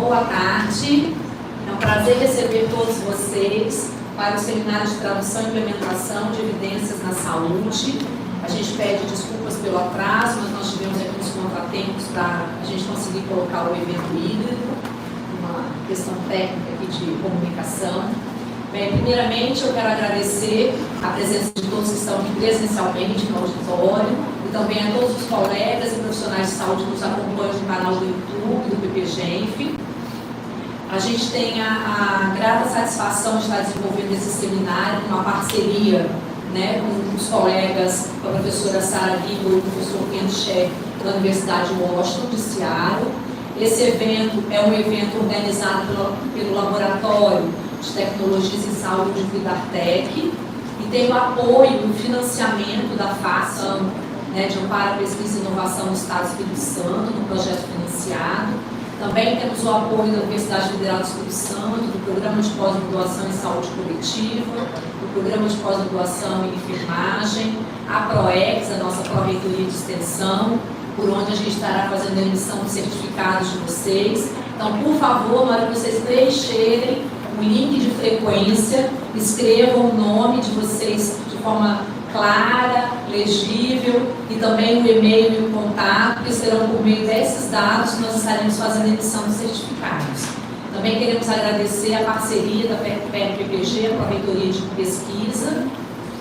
Boa tarde, é um prazer receber todos vocês para o Seminário de Tradução e Implementação de Evidências na Saúde. A gente pede desculpas pelo atraso, mas nós tivemos aqui uns contratempos para a gente conseguir colocar o evento híbrido, uma questão técnica aqui de comunicação. Bem, primeiramente eu quero agradecer a presença de todos que estão aqui presencialmente no auditório e também a todos os colegas e profissionais de saúde que nos acompanham no canal do YouTube, do PPGenf. A gente tem a grata satisfação de estar desenvolvendo esse seminário, uma parceria, né, com os colegas, com a professora Sara Guigo e o professor Ken Scher da Universidade de Washington, de Seattle. Esse evento é um evento organizado pelo Laboratório de Tecnologias em Saúde de Vidartec e tem o apoio e o financiamento da FASA, né, de Amparo, Pesquisa e Inovação do Estado do Espírito Santo, no projeto financiado. Também temos o apoio da Universidade Federal do Espírito Santo, do Programa de Pós-Graduação em Saúde Coletiva, do Programa de Pós-Graduação em Enfermagem, a PROEX, a nossa Pró-Reitoria de Extensão, por onde a gente estará fazendo a emissão de certificados de vocês. Então, por favor, na hora que vocês preencherem o link de frequência, escrevam o nome de vocês de forma clara, legível, e também o e-mail e o contato, que serão por meio desses dados que nós estaremos fazendo a emissão de certificados. Também queremos agradecer a parceria da PPG, a Pró-Reitoria de Pesquisa,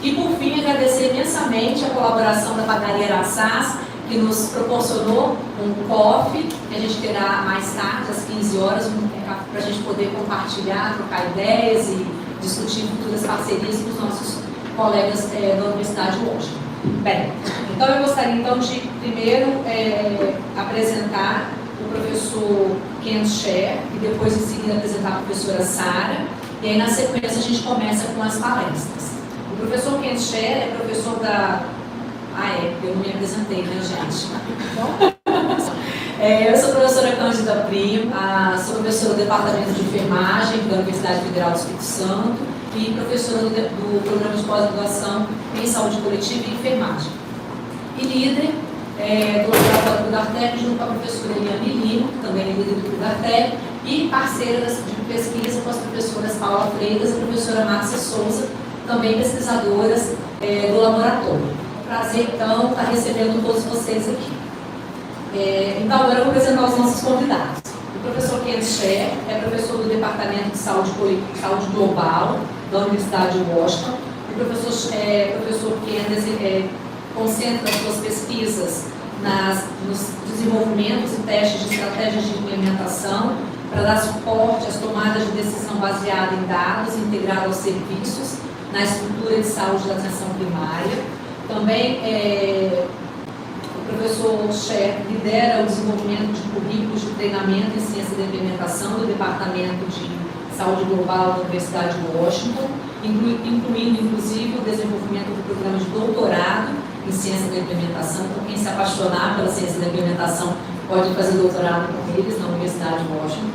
e por fim agradecer imensamente a colaboração da Padaria Araçás, que nos proporcionou um coffee, que a gente terá mais tarde, às 15 horas, para a gente poder compartilhar, trocar ideias e discutir futuras parcerias com os nossos colegas da Universidade de Washington. Bem, então eu gostaria então de primeiro apresentar o professor Ken Scher e depois em seguida apresentar a professora Sara, e aí na sequência a gente começa com as palestras. O professor Ken Scher é professor da... eu não me apresentei, né, gente? Eu sou a professora Cândida Primo, sou professora do Departamento de Enfermagem da Universidade Federal do Espírito Santo e professora do Programa de Pós-Graduação em Saúde Coletiva e Enfermagem. E líder do Laboratório do Vidartec, junto com a professora Eliane Lima, que também é líder do Vidartec, e parceira de pesquisa com as professoras Paula Freitas e a professora Márcia Souza, também pesquisadoras do laboratório. Prazer, então, estar recebendo todos vocês aqui. Então, agora eu vou apresentar os nossos convidados. O professor Ken Scher é professor do Departamento de Saúde Global da Universidade de Washington. O professor Ken concentra as suas pesquisas nos desenvolvimentos e testes de estratégias de implementação para dar suporte às tomadas de decisão baseadas em dados integrados aos serviços na estrutura de saúde da atenção primária. Também o professor Scher lidera o desenvolvimento de currículos de treinamento em ciência da implementação do Departamento de Saúde Global da Universidade de Washington, incluindo inclusive o desenvolvimento do programa de doutorado em ciência da implementação. Então, quem se apaixonar pela ciência da implementação pode fazer doutorado com eles na Universidade de Washington.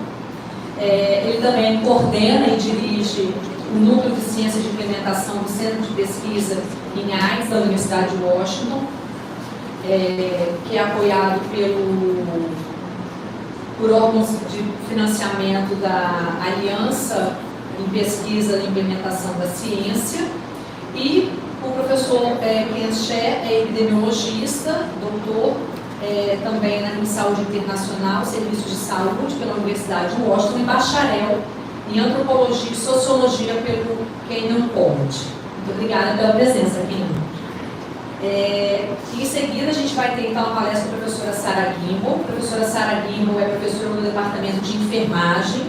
Ele também coordena e dirige o Núcleo de Ciência de Implementação do Centro de Pesquisa em AIDS da Universidade de Washington, que é apoiado por órgãos de financiamento da Aliança em Pesquisa e Implementação da Ciência. E o professor Ken Scher é epidemiologista, doutor também em Saúde Internacional, Serviço de Saúde pela Universidade de Washington e bacharel em Antropologia e Sociologia pelo Kenyon College. Muito obrigada pela presença, Kenyon. Em seguida, a gente vai ter então a palestra da professora Sara Guigo. A professora Sara Guigo é professora do Departamento de Enfermagem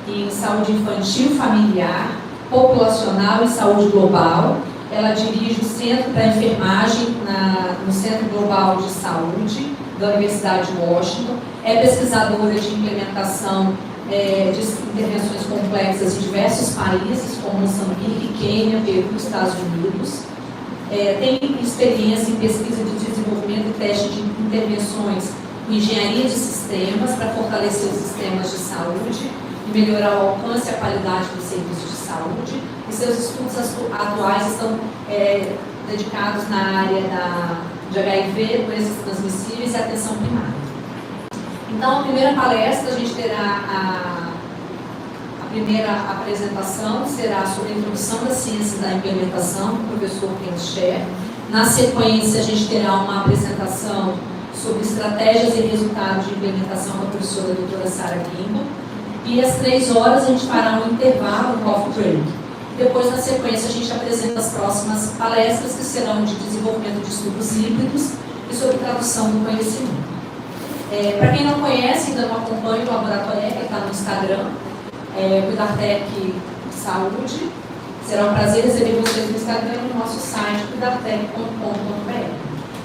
em Saúde Infantil, Familiar, Populacional e Saúde Global. Ela dirige o Centro para Enfermagem no Centro Global de Saúde da Universidade de Washington. É pesquisadora de implementação de intervenções complexas em diversos países, como Moçambique, Quênia, Peru e Estados Unidos. Tem experiência em pesquisa de desenvolvimento e teste de intervenções em engenharia de sistemas para fortalecer os sistemas de saúde e melhorar o alcance e a qualidade dos serviços de saúde. E seus estudos atuais estão dedicados na área de HIV, doenças transmissíveis e atenção primária. Então, a primeira palestra, a gente terá a primeira apresentação, será sobre a introdução da ciência da implementação, do professor Ken Scher. Na sequência, a gente terá uma apresentação sobre estratégias e resultados de implementação com a professora doutora Sara Gimba. E às 3 horas a gente fará um intervalo, um coffee break. Depois, na sequência, a gente apresenta as próximas palestras, que serão de desenvolvimento de estudos híbridos e sobre tradução do conhecimento. Para quem não conhece, ainda não acompanha o Laboratório, que está no Instagram, Cuidartec Saúde. Será um prazer receber vocês no Instagram e no nosso site, cuidartec.com.br.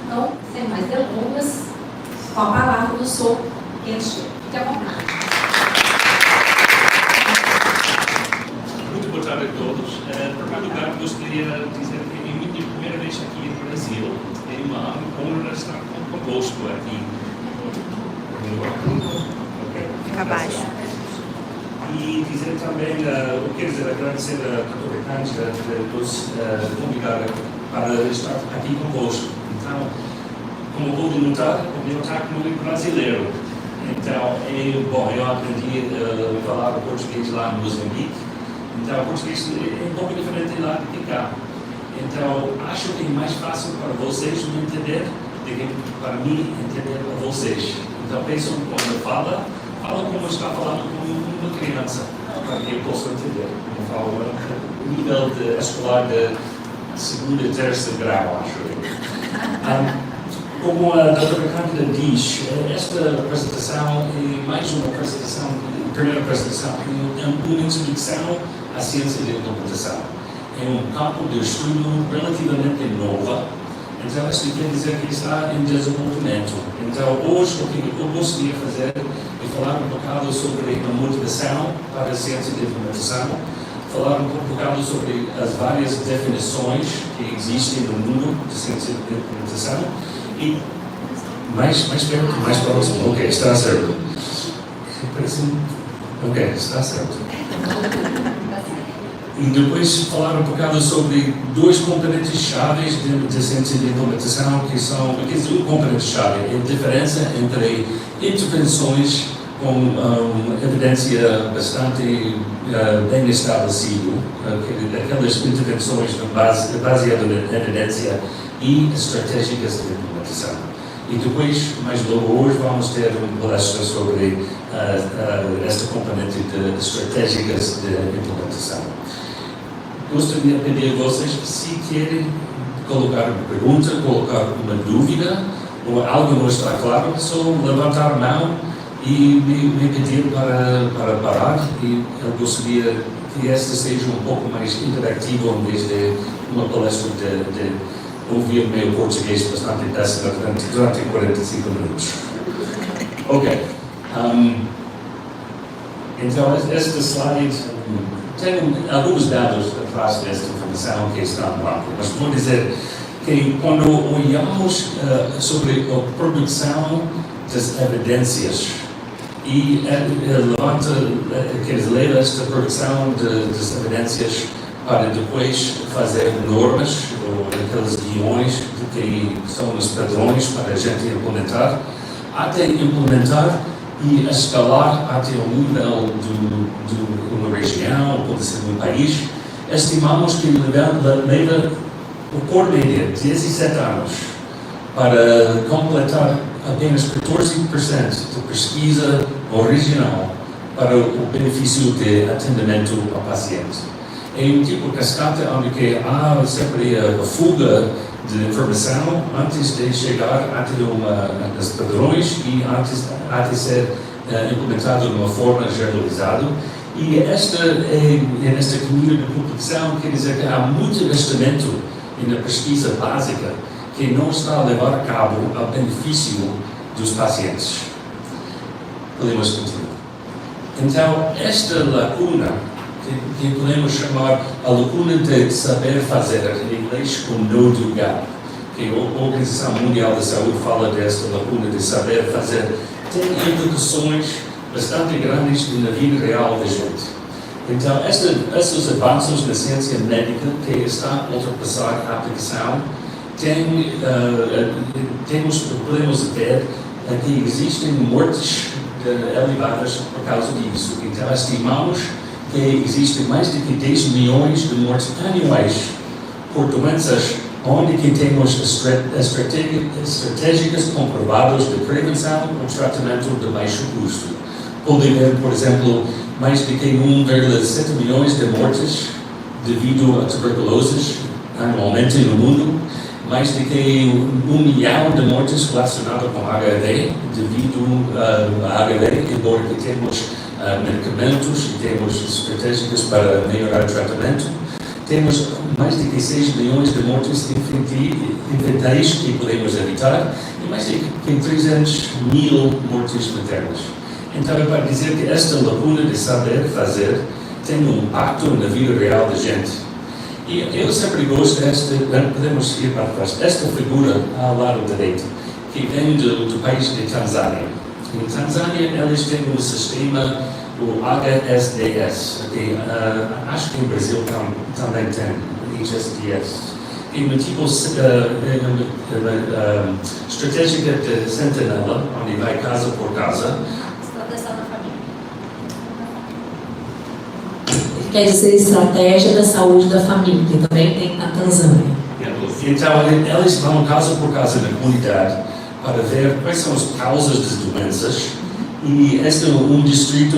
Então, sem mais delongas, com a palavra do Sr. Ken Scher. Fique à vontade. Muito boa tarde a todos. Em primeiro lugar, gostaria de dizer que é minha primeira vez aqui no Brasil. É uma honra estar convosco aqui. Fica abaixo. E dizer também, eu quero dizer, agradecer a doutora Cândida de nos convidar para estar aqui convosco. Então, como pode notar, o meu sotaque não é brasileiro. Então, eu aprendi a falar português lá no Moçambique. Então, o português é um pouco diferente lá de cá. Então, acho que é mais fácil para vocês me entender do que para mim entender a vocês. Então, pensam quando fala como está falando com uma criança, para que eu possa entender. Como falo, nível escolar de segundo e terceiro grau, acho eu. Como a doutora Cândida diz, esta apresentação é mais uma apresentação, a primeira apresentação, é uma introdução à ciência da implementação. É um campo de estudo relativamente novo, então isso quer dizer que está em desenvolvimento. Então hoje o que eu gostaria de fazer é falar um bocado sobre a motivação para a ciência da implementação, falar um bocado sobre as várias definições que existem no mundo de ciência da implementação e mais perto, mais próximo. Ok, está certo. Ok, está certo. E depois falar um bocado sobre 2 componentes-chave de ciência de implementação, que são, um componente-chave é a diferença entre intervenções com evidência bastante bem estabelecida, aquelas intervenções baseadas na evidência e estratégicas de implementação. E depois, mais logo hoje, vamos ter uma palestra sobre esta componente de estratégicas de implementação. Gostaria de pedir a vocês, se querem colocar uma pergunta, colocar uma dúvida, ou algo não está claro, só levantar a mão e me pedir para parar. E eu gostaria que esta seja um pouco mais interativa, em vez de uma palestra de ouvir meu português bastante péssimo durante 45 minutos. Ok. Então, este slide tem alguns dados atrás desta informação que está no banco, mas vou dizer que quando olhamos sobre a produção das evidências e leva esta produção das evidências para depois fazer normas ou aqueles guiões que são os padrões para a gente implementar, até implementar e a escalar até o nível de uma região, pode ser de um país, estimamos que leva o por média 17 anos para completar apenas 14% de pesquisa original para o benefício de atendimento ao paciente. É um tipo de cascata onde há sempre a fuga de informação antes de chegar até os padrões e antes de ser implementado de uma forma generalizada. E nesta caminho de competição, quer dizer que há muito investimento na pesquisa básica que não está a levar a cabo ao benefício dos pacientes. Podemos continuar. Então, esta lacuna, que podemos chamar a lacuna de saber fazer, em inglês com know-do gap, que a Organização Mundial da Saúde fala desta lacuna de saber fazer, tem implicações bastante grandes na vida real da gente. Então, esses avanços na ciência médica que está a ultrapassar a aplicação, podemos ver que existem mortes elevadas por causa disso. Então, estimamos que existem mais de 10 milhões de mortes anuais por doenças onde que temos estratégias comprovadas de prevenção ou tratamento de baixo custo. Pode haver, por exemplo, mais de 1,7 milhões de mortes devido a tuberculose anualmente no mundo, mais de 1 milhão de mortes relacionadas com HIV devido a HIV, embora que temos medicamentos e temos estratégias para melhorar o tratamento. Temos mais de 6 milhões de mortes infantis que podemos evitar e mais de 300 mil mortes maternas. Então, é para dizer que esta lacuna de saber fazer tem um impacto na vida real da gente. E eu sempre gosto podemos ir para trás, esta figura ao lado direito, que vem do país de Tanzânia. Em Tanzânia, eles têm um sistema, o HSDS, que acho que em Brasil também tem, HSDS. E uma tipo estratégia de sentinela, onde vai casa por casa. Quer dizer, estratégia da saúde da família, que também tem na Tanzânia. Então, eles vão casa por casa na comunidade para ver quais são as causas das doenças. E este é um distrito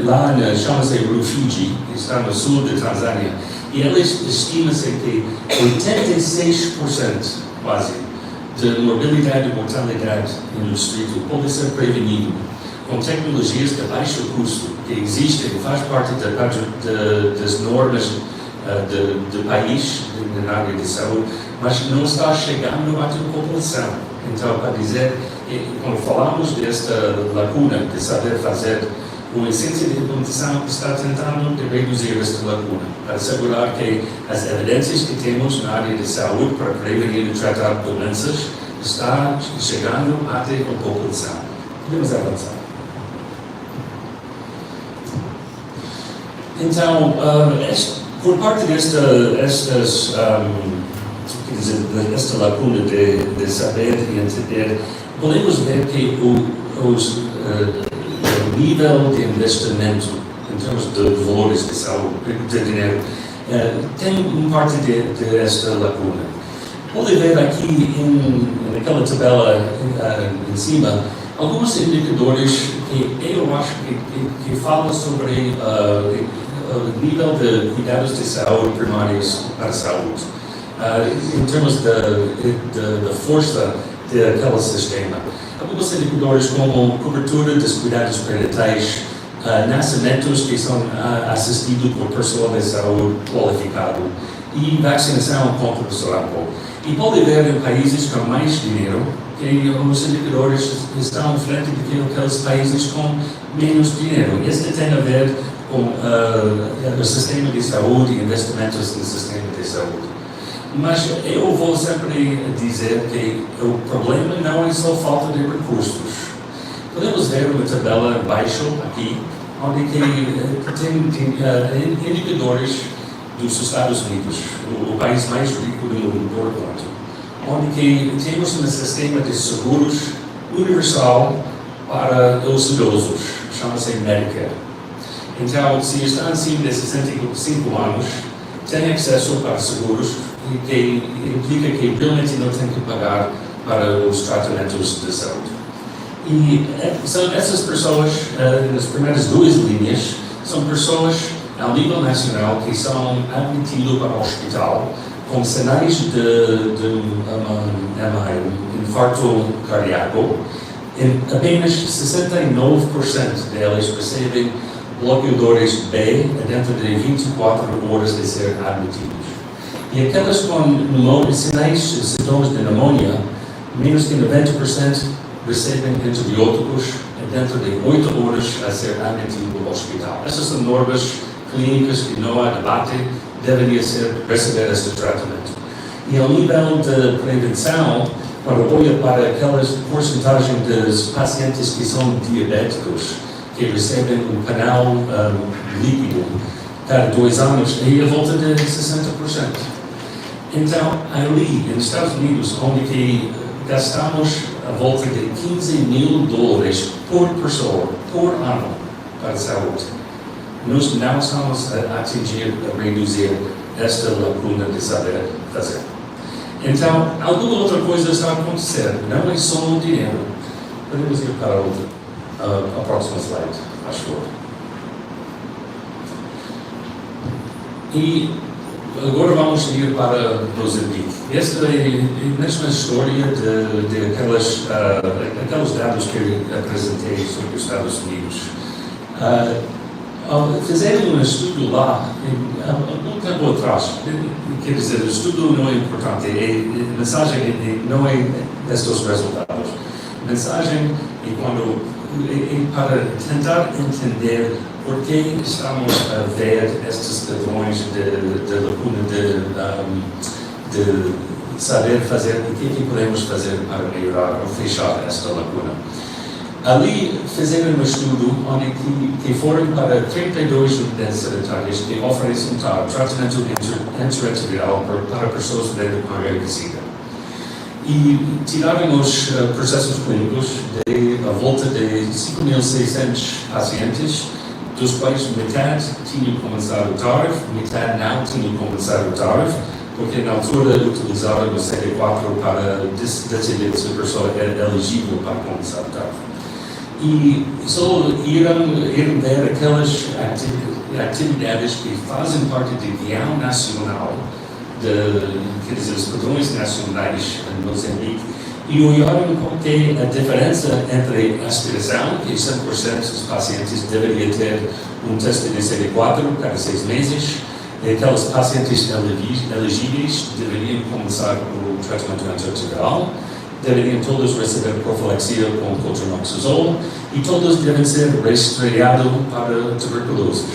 lá, chama-se Rufiji, que está no sul da Tanzânia. E eles estimam-se que 86% quase de morbilidade e mortalidade no distrito pode ser prevenido com tecnologias de baixo custo que existem, faz parte das normas do país na área de saúde, mas não está chegando à toda a população. Então, para dizer, quando falamos desta lacuna de saber fazer, o Essência de Implementação está tentando reduzir esta lacuna, para assegurar que as evidências que temos na área de saúde para prevenir e tratar doenças está chegando até a população. Podemos avançar. Então, por parte desta lacuna de saber e entender, podemos ver que o nível de investimento em termos de valores de saúde, de dinheiro, tem uma parte desta lacuna. Pode ver aqui naquela tabela em cima alguns indicadores que eu acho que falam sobre o nível de cuidados de saúde primários para a saúde, em termos da força daquele sistema. Alguns indicadores como cobertura dos cuidados pré-natais, nascimentos que são assistidos por pessoal de saúde qualificado e vacinação contra o sarampo. E pode ver em países com mais dinheiro que os indicadores estão à frente daqueles países com menos dinheiro. Este tem a ver com o sistema de saúde e investimentos no sistema de saúde. Mas eu vou sempre dizer que o problema não é só falta de recursos. Podemos ver uma tabela abaixo aqui, onde tem indicadores dos Estados Unidos, o país mais rico do mundo, por enquanto, onde temos um sistema de seguros universal para os idosos, chama-se Medicare. Então, se estão acima de 65 anos, têm acesso para seguros, que implica que realmente não têm que pagar para os tratamentos de saúde. E são essas pessoas, nas primeiras duas linhas, são pessoas ao nível nacional que são admitidas para o hospital com sinais de infarto cardíaco. Apenas 69% deles recebem bloqueadores B dentro de 24 horas de ser admitidos. E aquelas com sinais e sintomas de pneumonia, menos de 90% recebem antibióticos dentro de 8 horas a ser admitido ao hospital. Essas são normas clínicas que não há debate, deveria receber este tratamento. E ao nível de prevenção, quando olha para aquelas porcentagens dos pacientes que são diabéticos, que recebem um canal líquido cada 2 anos, é a volta de 60%. Então, ali, nos Estados Unidos, onde que gastamos a volta de $15.000 por pessoa, por ano, para a saúde. Nós não estamos a atingir, a reduzir esta lacuna de saber fazer. Então, alguma outra coisa está a acontecer, não é só o dinheiro. Podemos ir para a próxima slide, acho favor. E agora vamos ir para Moçambique. Esta é a mesma história de aqueles dados que eu apresentei sobre os Estados Unidos. Fizeram um estudo lá, um tempo atrás. Quer dizer, o estudo não é importante, a mensagem não é estes resultados. A mensagem é para tentar entender por que estamos a ver estes padrões de lacuna de saber fazer o que podemos fazer para melhorar ou fechar esta lacuna. Ali fizeram um estudo onde que foram para 32 unidades sanitárias que oferecem tratamento antirretroviral para pessoas com HIV-Sida. E tiraram os processos clínicos de a volta de 5.600 pacientes, dos quais metade tinham começado o TARF, metade não tinham começado o TARF, porque na altura utilizaram o CD4 para decidir se a pessoa era elegível para começar o TARF. E só irão ver aquelas atividades que fazem parte do guião nacional, quer dizer, os padrões nacionais em Moçambique, e olharam qual é a diferença entre a aspiração, que 100% dos pacientes deveriam ter um teste de CD4 cada 6 meses, e aqueles pacientes elegíveis deveriam começar o tratamento antirretroviral, deveriam todos receber profilaxia com cotrimoxazol e todos devem ser rastreados para tuberculose.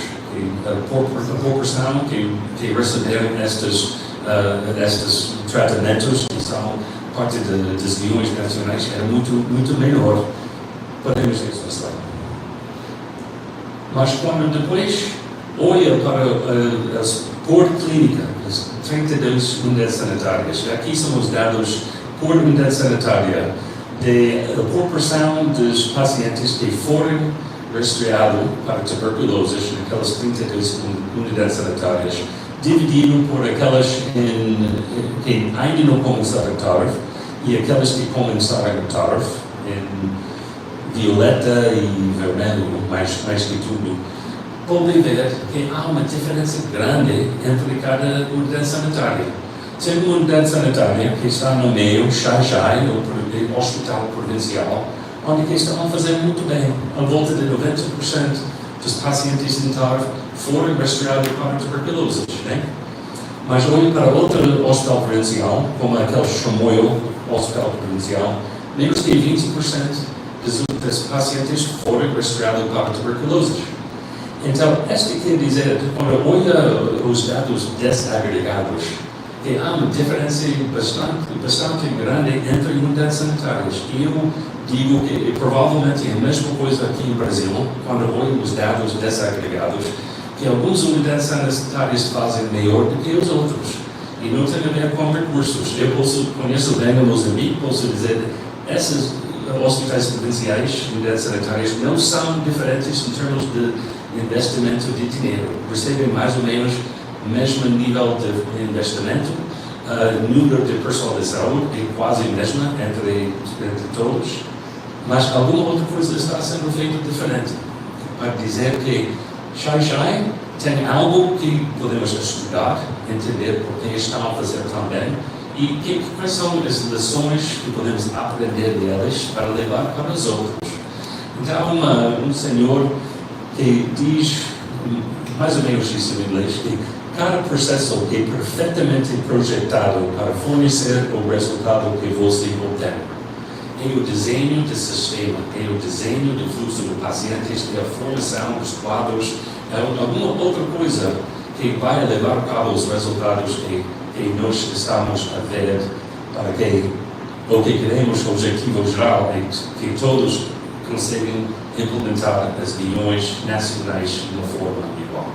A proporção que receberam estes tratamentos, que são parte das guiões nacionais, era muito menor. Podemos ver essa slide. Mas quando depois olha para as por clínica, as 32 unidades sanitárias, aqui são os dados por unidade sanitária da proporção dos pacientes que foram rastreados para tuberculose naquelas 32 unidades sanitárias, dividido por aquelas que ainda não começaram o TARF e aquelas que começaram o TARF, em violeta e vermelho, mais que tudo. Pode ver que há uma diferença grande entre cada unidade sanitária. Tem uma unidade sanitária que está no meio, Xai-Xai, o hospital provincial, onde que estão a fazer muito bem. A volta de 90% dos pacientes em TARF foram rastreados para tuberculose. Né? Mas olhe para outro hospital provincial, como aquele Chimoio Hospital Provincial, menos de 20% dos pacientes foram rastreados para tuberculose. Então, isto quer dizer, quando olha os dados desagregados, que há uma diferença bastante grande entre unidades sanitárias. E eu digo que provavelmente é a mesma coisa aqui no Brasil, quando olho os dados desagregados, que algumas unidades sanitárias fazem melhor do que os outros. E não tem a ver com recursos. Eu conheço bem a Moçambique, posso dizer, esses hospitais provinciais, unidades sanitárias, não são diferentes em termos de investimento de dinheiro. Recebem mais ou menos o mesmo nível de investimento, número de pessoal de saúde é quase o mesmo entre todos, mas alguma outra coisa está sendo feita diferente. Para dizer que Xai-Xai tem algo que podemos estudar, entender por que estão a fazer tão bem e quais são as lições que podemos aprender deles para levar para os outros. Então, um senhor que diz, mais ou menos isso em inglês, que cada processo é perfeitamente projetado para fornecer o resultado que você obtém. É o desenho do sistema, é o desenho do fluxo de pacientes, é a formação dos quadros, é alguma outra coisa que vai levar a cabo os resultados que nós estamos a ver para que o que queremos, o objetivo geral é que todos consigam implementar as guiões nacionais de uma forma igual.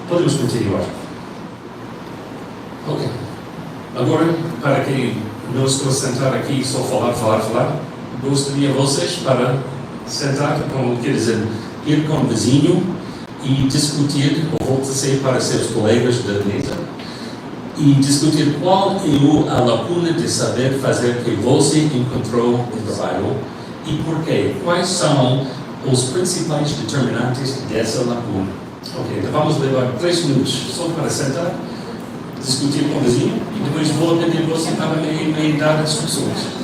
Podemos continuar. Ok. Agora, para que não estou sentado aqui só falar. Gostaria vocês para sentar, quer dizer, ir com o vizinho e discutir, ou voltar para seus colegas da mesa, e discutir qual é a lacuna de saber fazer que você encontrou no trabalho e porquê. Quais são os principais determinantes dessa lacuna? Ok, então vamos levar 3 minutos só para sentar, discutir com o vizinho e depois vou pedir você para me dar instruções.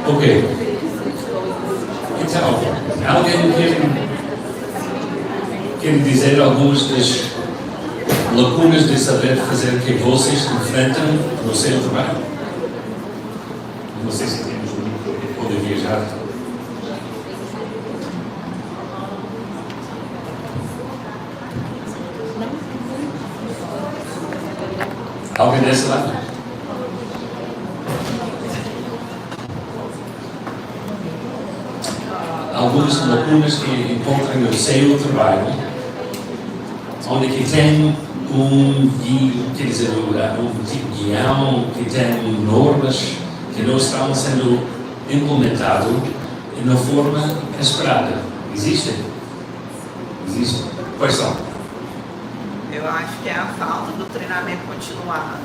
Ok. Então, alguém quer dizer algumas das lacunas de saber fazer que vocês enfrentam no seu trabalho? Não sei se temos podem viajar. Alguém desse lado? Algumas lacunas que encontram no seu trabalho, onde que tem quer dizer, um tipo de guião, que tem normas que não estão sendo implementadas na forma esperada. Existem? Existem. Quais são? Eu acho que é a falta do treinamento continuado,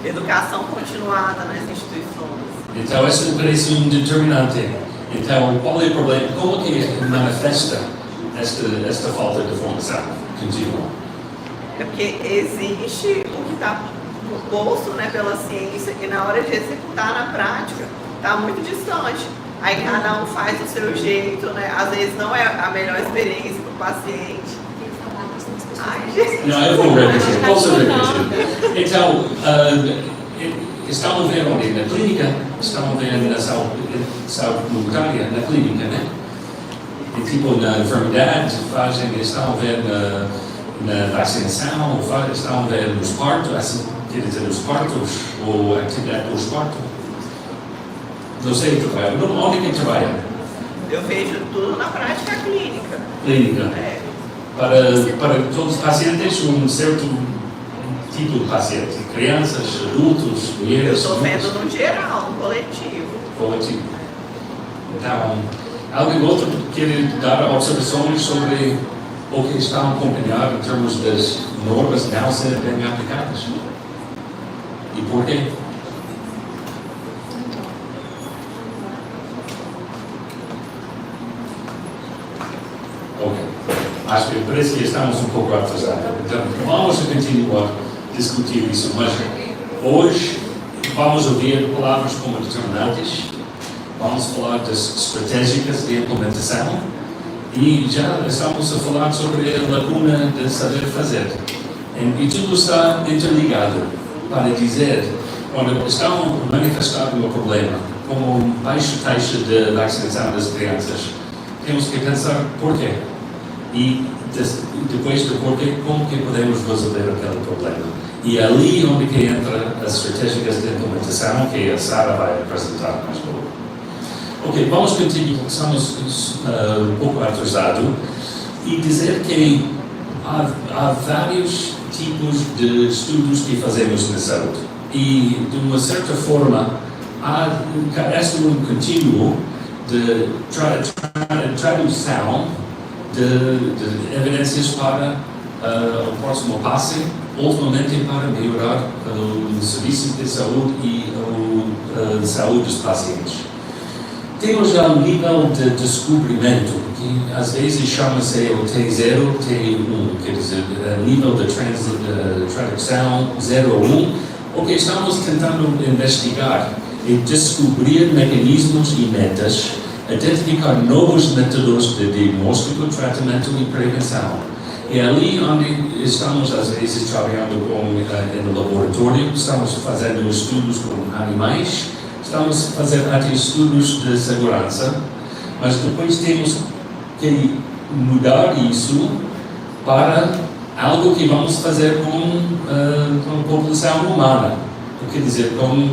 educação continuada nas instituições. Então, isso me parece um determinante. Então, qual é o problema? Como que manifesta esta falta de formação contínua? É porque existe o que está proposto, né, pela ciência e na hora de executar na prática está muito distante. Aí cada um faz do seu jeito, né? Às vezes não é a melhor experiência para o paciente. Ai, gente. Não, eu vou repetir. Posso repetir? Então, estão vendo onde? Na clínica? Estão vendo na saúde comunitária, na clínica, né? E tipo, na enfermidade, estão vendo na vacinação, estão vendo nos partos, quer dizer, os partos, ou a atividade dos partos. Não sei o trabalho. Onde que trabalha? Eu vejo tudo na prática clínica. Clínica. É. Para todos os pacientes, um certo tipo de paciente. Crianças, adultos, mulheres. Eu estou vendo no geral, no coletivo. Coletivo. Então, alguém outro quer dar observações sobre o que estão a acompanhar em termos das normas não serem bem aplicadas? E porquê? Ok. Acho que parece que estamos um pouco atrasados. Então, vamos continuar a discutir isso, mas hoje vamos ouvir palavras como determinantes, vamos falar das estratégicas de implementação e já estamos a falar sobre a lacuna de saber fazer. E tudo está interligado para dizer, quando estão manifestando um problema, como baixa taxa de vacinação das crianças, temos que pensar porquê. E depois do porquê, como que podemos resolver aquele problema. E é ali onde que entra as estratégicas de implementação que a Sara vai apresentar mais logo. Ok, vamos continuar, estamos um pouco atrasados, e dizer que há vários tipos de estudos que fazemos na saúde. E, de uma certa forma, há um contínuo de tradução de evidências para o próximo passo, ultimamente para melhorar o serviço de saúde e a saúde dos pacientes. Temos já um nível de descobrimento, que às vezes chama-se o T0, T1, quer dizer, nível de tradução 0 a 1, o que estamos tentando investigar é descobrir mecanismos e metas, identificar novos métodos de diagnóstico, tratamento e prevenção. E ali onde estamos, às vezes, trabalhando no laboratório, estamos fazendo estudos com animais, estamos fazendo até estudos de segurança, mas depois temos que mudar isso para algo que vamos fazer com a população humana, quer dizer, com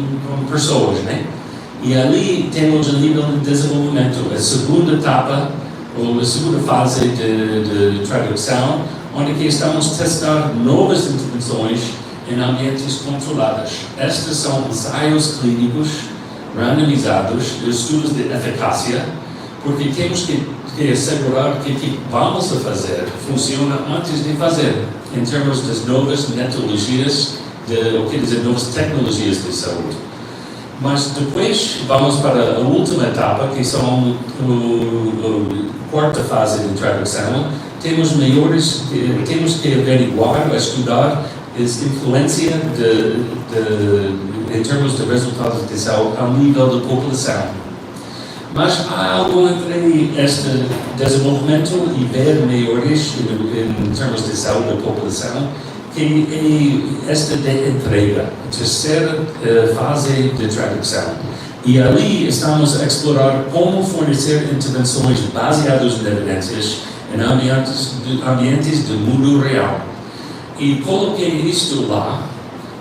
pessoas, né? E ali temos o nível de desenvolvimento, a segunda etapa, ou a segunda fase de tradução, onde que estamos a testar novas intervenções em ambientes controlados. Estes são ensaios clínicos randomizados de estudos de eficácia, porque temos que assegurar que o que vamos a fazer funciona antes de fazer, em termos das novas metodologias, novas tecnologias de saúde. Mas depois vamos para a última etapa, que são a quarta fase de tradução. Temos que averiguar, estudar a influência em termos de resultados de saúde ao nível da população. Mas há algo entre este desenvolvimento e ver melhores em termos de saúde da população, que é esta de entrega, a terceira fase de tradução. E ali estamos a explorar como fornecer intervenções baseadas em evidências em ambientes do mundo real. E coloquei isto lá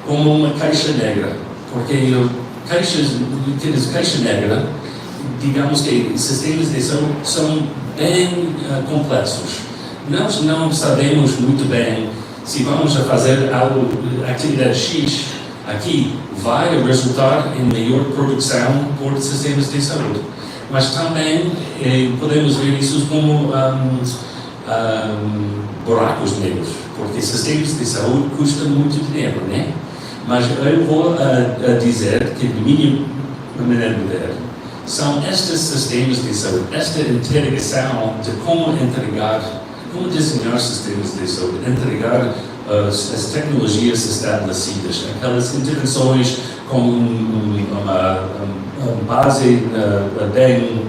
como uma caixa negra, porque caixa negra, digamos que sistemas de saúde são bem complexos. Nós não sabemos muito bem se vamos a fazer atividade X aqui, vai resultar em melhor produção por sistemas de saúde. Mas também podemos ver isso como buracos negros, porque sistemas de saúde custam muito dinheiro, né? Mas eu vou dizer que, de minha maneira de ver, são estes sistemas de saúde, esta interrogação de como desenhar sistemas de saúde, entregar as tecnologias estabelecidas, aquelas intervenções com uma base bem,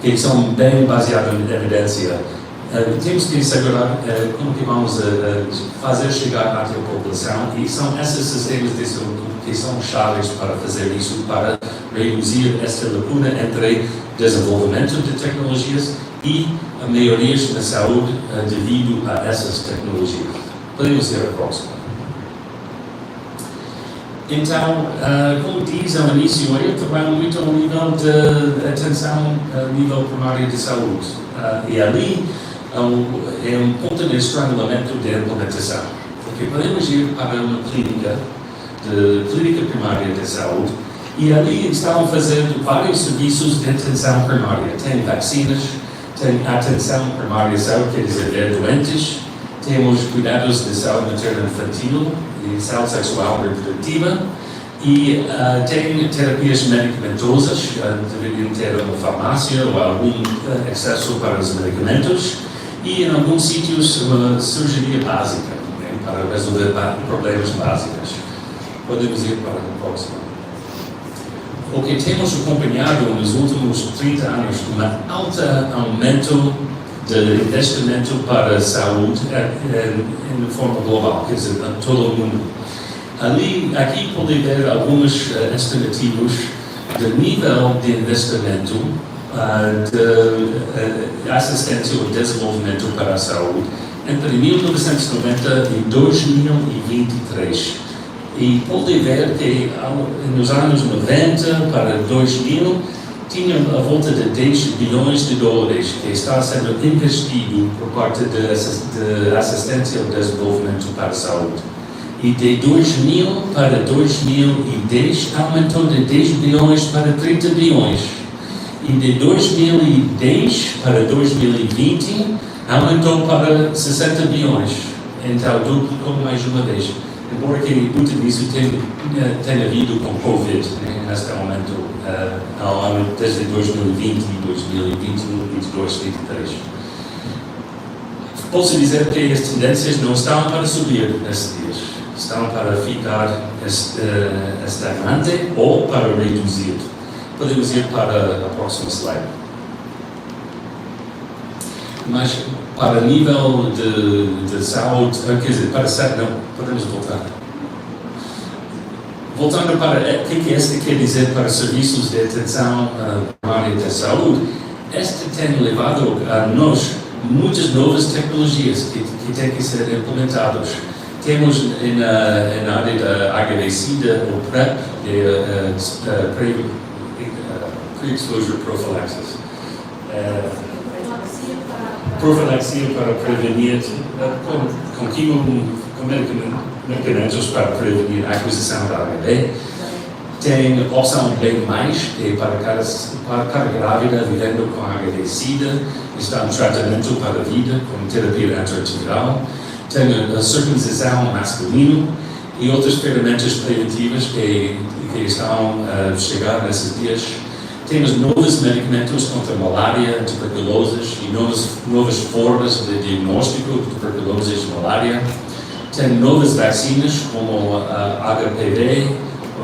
que são bem baseadas em evidência. Temos que assegurar como que vamos fazer chegar à população, e são esses sistemas de saúde que são chaves para fazer isso, para reduzir esta lacuna entre desenvolvimento de tecnologias e melhorias na saúde devido a essas tecnologias. Podemos ir à próxima. Então, como diz ao início, eu trabalho muito ao nível de atenção, a nível primário de saúde. E ali é um ponto de estrangulamento de implementação. Porque podemos ir para uma clínica primária de saúde, e ali estão fazendo vários serviços de atenção primária. Tem vacinas, tem atenção primária de saúde, quer dizer, ver doentes, temos cuidados de saúde materno-infantil e saúde sexual e reprodutiva, e tem terapias medicamentosas, deveriam ter uma farmácia ou algum acesso para os medicamentos, e em alguns sítios uma cirurgia básica, né, para resolver problemas básicos. Podemos ir para a próxima. O que temos acompanhado nos últimos 30 anos, um alto aumento de investimento para a saúde em forma global, quer dizer, em todo o mundo. Aqui pode ver algumas estimativas do nível de investimento de assistência ou desenvolvimento para a saúde entre 1990 e 2023. E pode ver que nos anos 90 para 2000 tinha a volta de 10 bilhões de dólares que está sendo investido por parte de assistência ao desenvolvimento para a saúde. E de 2000 para 2010 aumentou de 10 bilhões para 30 bilhões. E de 2010 para 2020 aumentou para 60 bilhões. Então duplicou mais uma vez. Embora que muito disso tenha havido com Covid, né, neste aumento ao ano desde 2020, 2021, 2022, 2023. Posso dizer que as tendências não estão para subir nesses dias, estão para ficar estagnante ou para reduzir. Podemos ir para a próxima slide. Mas para nível de saúde, quer dizer, podemos voltar. Voltando para o que este quer dizer para serviços de atenção primária da saúde, este tem levado a nós muitas novas tecnologias que têm que ser implementadas. Temos na área da HIV-Sida o PrEP, Pre-Exposure Prophylaxis. Profilaxia para prevenir, com medicamentos para prevenir a aquisição da HIV. Tem a opção B+, que é para cada grávida vivendo com HIV-Sida, está em tratamento para a vida, com terapia antirretroviral. Tem a circuncisão masculina e outras ferramentas preventivas que estão a chegar nesses dias. Temos novos medicamentos contra malária, tuberculose e novas formas de diagnóstico de tuberculose e malária. Tem novas vacinas como a HPV,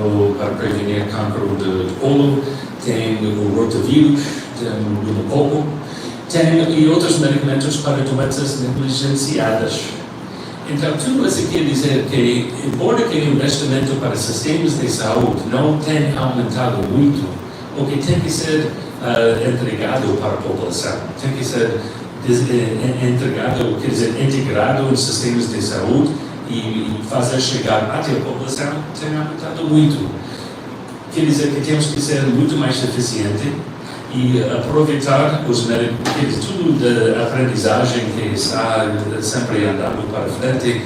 ou para prevenir câncer de colo. Tem o rotavírus, tem o pneumococo. Tem outros medicamentos para doenças negligenciadas. Então, tudo isso quer dizer que, embora que o investimento para sistemas de saúde não tenha aumentado muito, o que tem que ser entregado para a população, tem que ser entregado, quer dizer, integrado em sistemas de saúde e fazer chegar até a população, tem aumentado muito. Quer dizer que temos que ser muito mais eficientes e aproveitar tudo da aprendizagem que está sempre andando para frente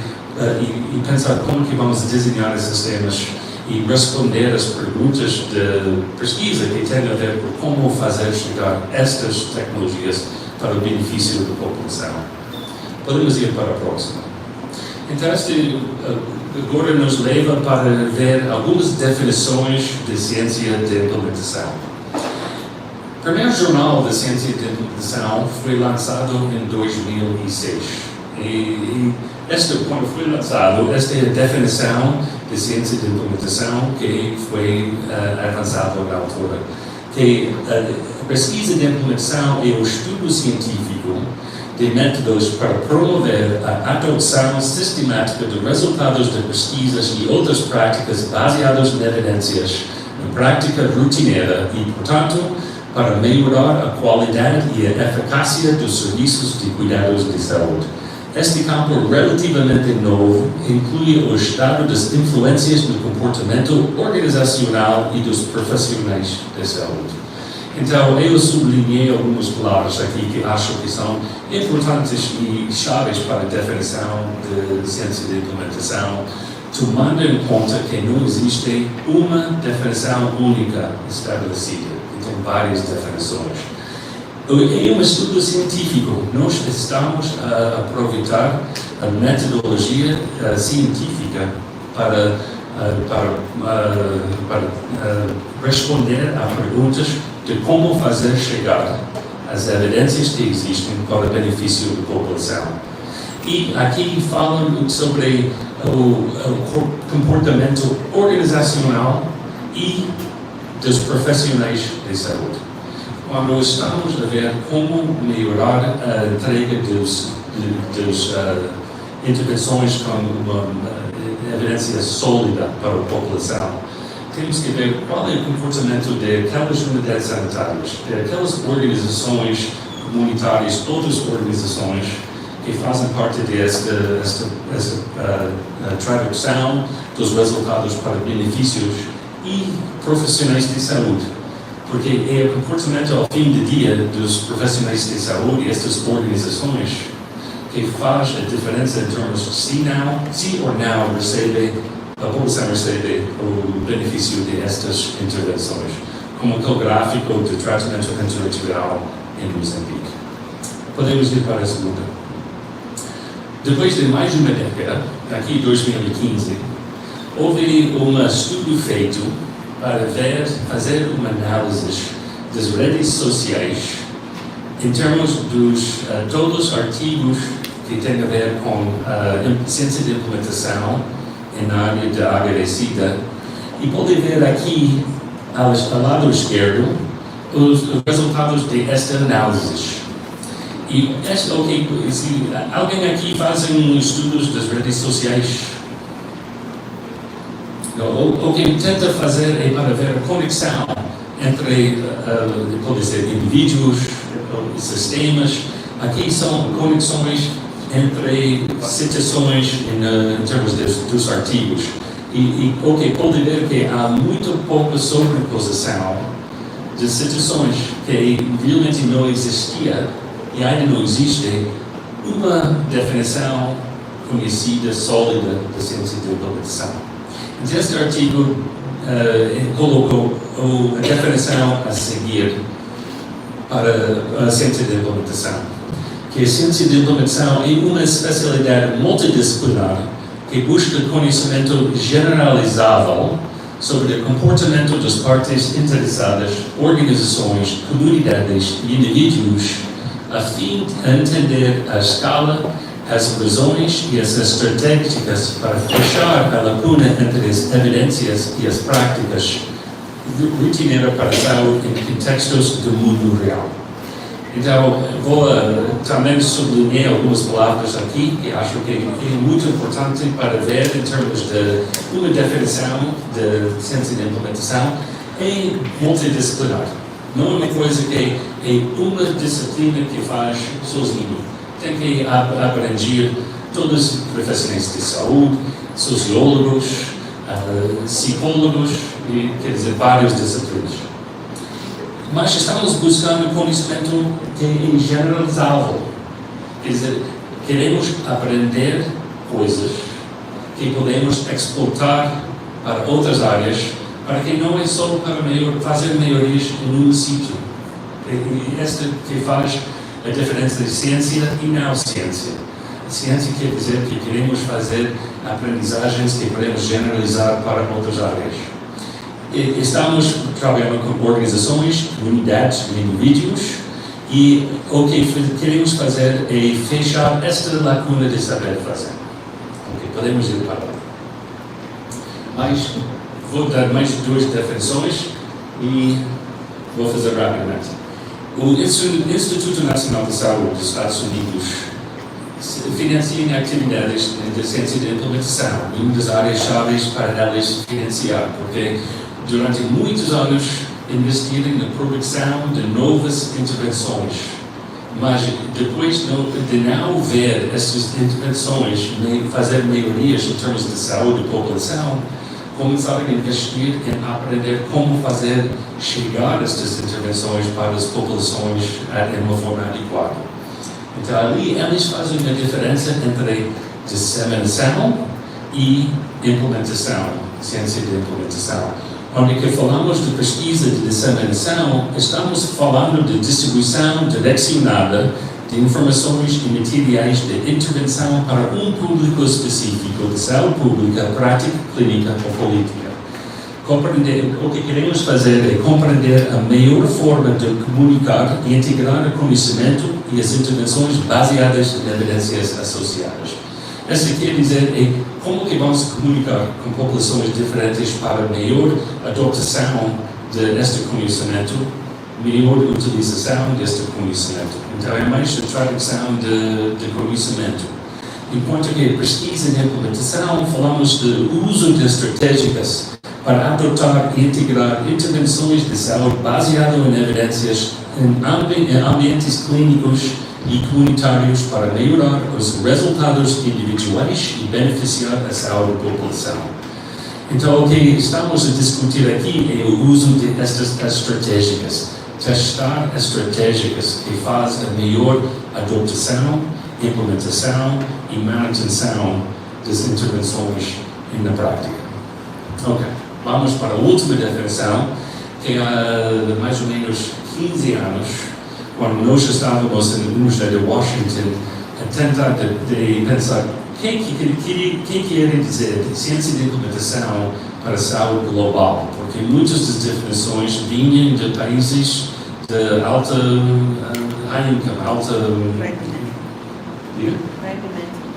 e pensar como que vamos desenhar sistemas e responder às perguntas de pesquisa que têm a ver com como fazer chegar estas tecnologias para o benefício da população. Podemos ir para a próxima. Então, agora nos leva para ver algumas definições de ciência de implementação. O primeiro jornal de ciência de implementação foi lançado em 2006. Quando foi lançado, esta é a definição de ciência de implementação que foi avançada na altura. Que a pesquisa de implementação é o estudo científico de métodos para promover a adoção sistemática de resultados de pesquisas e outras práticas baseadas em evidências, na prática rotineira e, portanto, para melhorar a qualidade e a eficácia dos serviços de cuidados de saúde. Este campo relativamente novo inclui o estado das influências no comportamento organizacional e dos profissionais de saúde. Então, eu sublinhei algumas palavras aqui que acho que são importantes e chaves para a definição de ciência de implementação, tomando em conta que não existe uma definição única estabelecida, e tem várias definições. Em um estudo científico, nós estamos a aproveitar a metodologia científica para responder a perguntas de como fazer chegar as evidências que existem para o benefício da população. E aqui falam sobre o comportamento organizacional e dos profissionais de saúde. Quando estamos a ver como melhorar a entrega das intervenções com uma evidência sólida para a população, temos que ver qual é o comportamento daquelas unidades sanitárias, daquelas organizações comunitárias, outras organizações que fazem parte desta tradução dos resultados para benefícios e profissionais de saúde. Porque é o comportamento ao fim do dia dos profissionais de saúde e estas organizações que faz a diferença em termos de se ou não a população recebe o benefício destas intervenções, como aquele gráfico de tratamento antirretroviral em Moçambique. Podemos ir para a segunda. Depois de mais de uma década, aqui em 2015, houve um estudo feito para fazer uma análise das redes sociais em termos dos todos os artigos que têm a ver com ciência de implementação na área da HIV-Sida, e pode ver aqui ao lado esquerdo os resultados desta análise. E se alguém aqui faz estudos das redes sociais, o que tenta fazer é para ver a conexão entre, pode ser, indivíduos, sistemas, Aqui são conexões entre citações em termos dos artigos. E pode ver que há muito pouca sobreposição de citações que realmente não existia e ainda não existe uma definição conhecida, sólida da ciência de implementação. Então, este artigo colocou a definição a seguir para a ciência de implementação, que a ciência de implementação é uma especialidade multidisciplinar que busca conhecimento generalizável sobre o comportamento das partes interessadas, organizações, comunidades e indivíduos, a fim de entender a escala, as razões e as estratégias para fechar a lacuna entre as evidências e as práticas rotineiras para a saúde em contextos do mundo real. Então, vou também sublinhar algumas palavras aqui que acho que é muito importante para ver em termos de uma definição de ciência de implementação. É multidisciplinar. Não é uma coisa que é uma disciplina que faz sozinho. Tem que abranger todos os profissionais de saúde, sociólogos, psicólogos e, quer dizer, várias disciplinas. Mas estamos buscando conhecimento que é generalizável. Quer dizer, queremos aprender coisas que podemos exportar para outras áreas, para que não é só para fazer melhorias em um sítio. E esta que faz a diferença de ciência e não ciência. A ciência quer dizer que queremos fazer aprendizagens que podemos generalizar para outras áreas. Estamos trabalhando com organizações, comunidades e indivíduos e o que queremos fazer é fechar esta lacuna de saber fazer. Podemos ir para lá. Mas vou dar mais duas definições e vou fazer rapidamente. O Instituto Nacional de Saúde dos Estados Unidos financia atividades de ciência de implementação e uma das áreas-chave para elas financiar, porque durante muitos anos investiram na produção de novas intervenções, mas depois de não ver essas intervenções fazer melhorias em termos de saúde da população, começaram a investir em aprender como fazer chegar estas intervenções para as populações de uma forma adequada. Então ali eles fazem uma diferença entre disseminação e implementação, ciência de implementação. Onde que falamos de pesquisa de disseminação, estamos falando de distribuição direcionada de informações e materiais de intervenção para um público específico de saúde pública, prática, clínica ou política. O que queremos fazer é compreender a melhor forma de comunicar e integrar o conhecimento e as intervenções baseadas em evidências associadas. Isso quer dizer é como que vamos comunicar com populações diferentes para melhor adaptação deste conhecimento, melhor utilização deste conhecimento. Então é mais a tradução de conhecimento. Enquanto que pesquisa e implementação, falamos de uso de estratégias para adotar e integrar intervenções de saúde baseadas em evidências em ambientes clínicos e comunitários para melhorar os resultados individuais e beneficiar a saúde da população. Então, o que estamos a discutir aqui é o uso destas estratégias. Testar estratégias que fazem a melhor adaptação, implementação e manutenção das intervenções na prática. Ok, vamos para a última definição, que há mais ou menos 15 anos, quando nós estávamos na Universidade de Washington, a tentar pensar o que quer dizer ciência de implementação para a saúde global, porque muitas das definições vinham de países de alta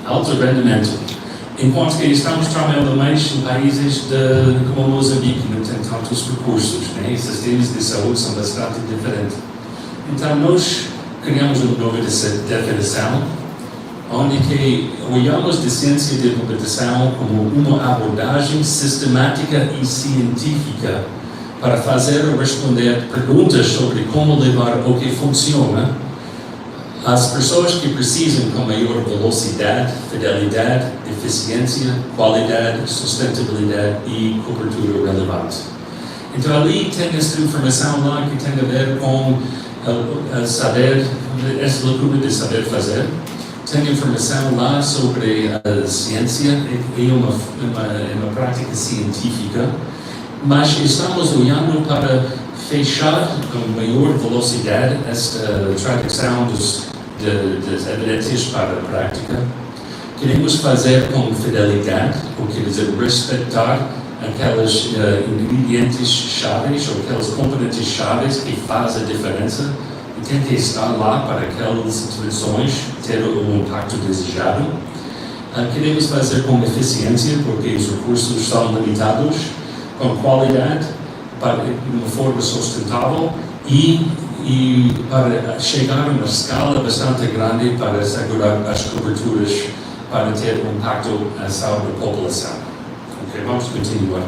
alto rendimento, enquanto que estamos trabalhando mais em países como Moçambique, que não tem tantos recursos, né? Os sistemas de saúde são bastante diferentes. Então, nós criamos uma nova definição, onde que olhamos de ciência de implementação como uma abordagem sistemática e científica para fazer ou responder perguntas sobre como levar o que funciona As pessoas que precisam com maior velocidade, fidelidade, eficiência, qualidade, sustentabilidade e cobertura relevante. Então ali tem esta informação lá que tem a ver com saber, essa loucura de saber fazer. Tem informação lá sobre a ciência e uma prática científica, mas estamos olhando para fechar com maior velocidade esta tradução das evidências para a prática. Queremos fazer com fidelidade, ou quer dizer, respeitar aqueles ingredientes chaves ou aqueles componentes chaves que fazem a diferença e tenta estar lá para aquelas situações ter o impacto desejado. Queremos fazer com eficiência, porque os recursos são limitados, com qualidade, de uma forma sustentável e para chegar a uma escala bastante grande para assegurar as coberturas para ter um impacto na saúde da população. Ok, vamos continuar.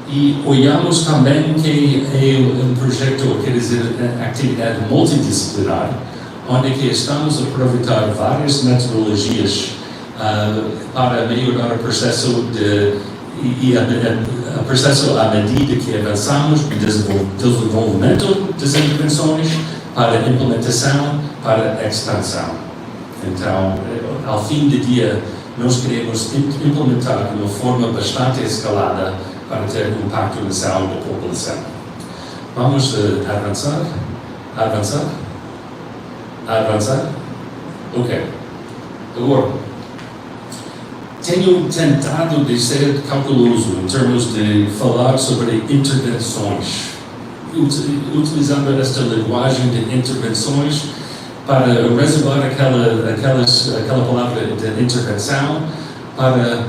E olhamos também que é um projeto, quer dizer, atividade multidisciplinar, onde que estamos a aproveitar várias metodologias para melhorar o processo o processo à medida que avançamos no desenvolvimento das intervenções, para a implementação, para a expansão. Então, ao fim do dia, nós queremos implementar de uma forma bastante escalada para ter um impacto na saúde da população. Vamos avançar? Avançar? Avançar? Ok. Agora, tenho tentado de ser cauteloso em termos de falar sobre intervenções, utilizando esta linguagem de intervenções para reservar aquela palavra de intervenção para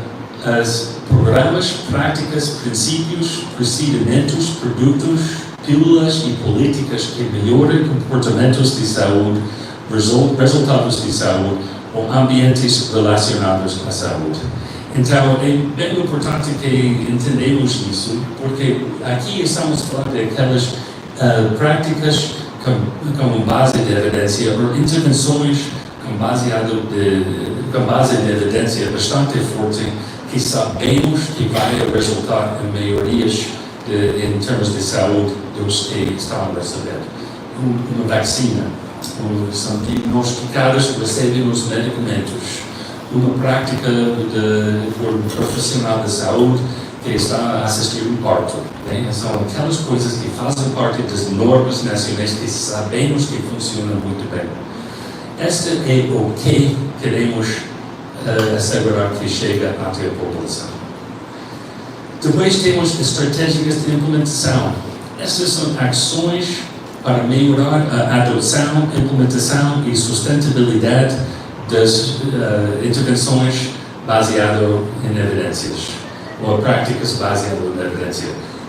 os programas, práticas, princípios, procedimentos, produtos, pílulas e políticas que melhoram comportamentos de saúde, resultados de saúde ou ambientes relacionados à saúde. Então, é bem importante que entendamos isso, porque aqui estamos falando de aquelas práticas com base de evidência, ou intervenções com base de evidência bastante forte, que sabemos que vai resultar em melhorias em termos de saúde dos que estão a receber. Uma vacina, são diagnosticados, recebem os medicamentos, uma prática por um profissional de saúde que está a assistir um parto. Né? São aquelas coisas que fazem parte das normas nacionais que sabemos que funcionam muito bem. Este é o que queremos assegurar que chega até a população. Depois temos estratégias de implementação. Essas são ações para melhorar a adoção, implementação e sustentabilidade das intervenções baseadas em evidências, ou práticas baseadas em evidência.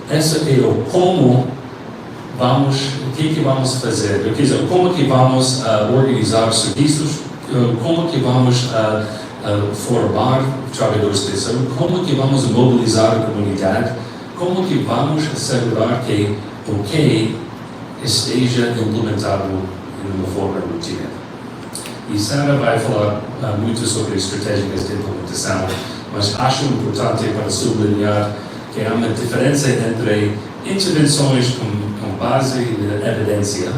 Essa é o como vamos, o que vamos fazer, quer dizer, como que vamos organizar serviços, como que vamos formar trabalhadores de saúde, como que vamos mobilizar a comunidade, como que vamos assegurar que o que esteja implementado de uma forma rotineira. E Sara vai falar muito sobre estratégias de implementação, mas acho importante para sublinhar que há uma diferença entre intervenções com base em evidência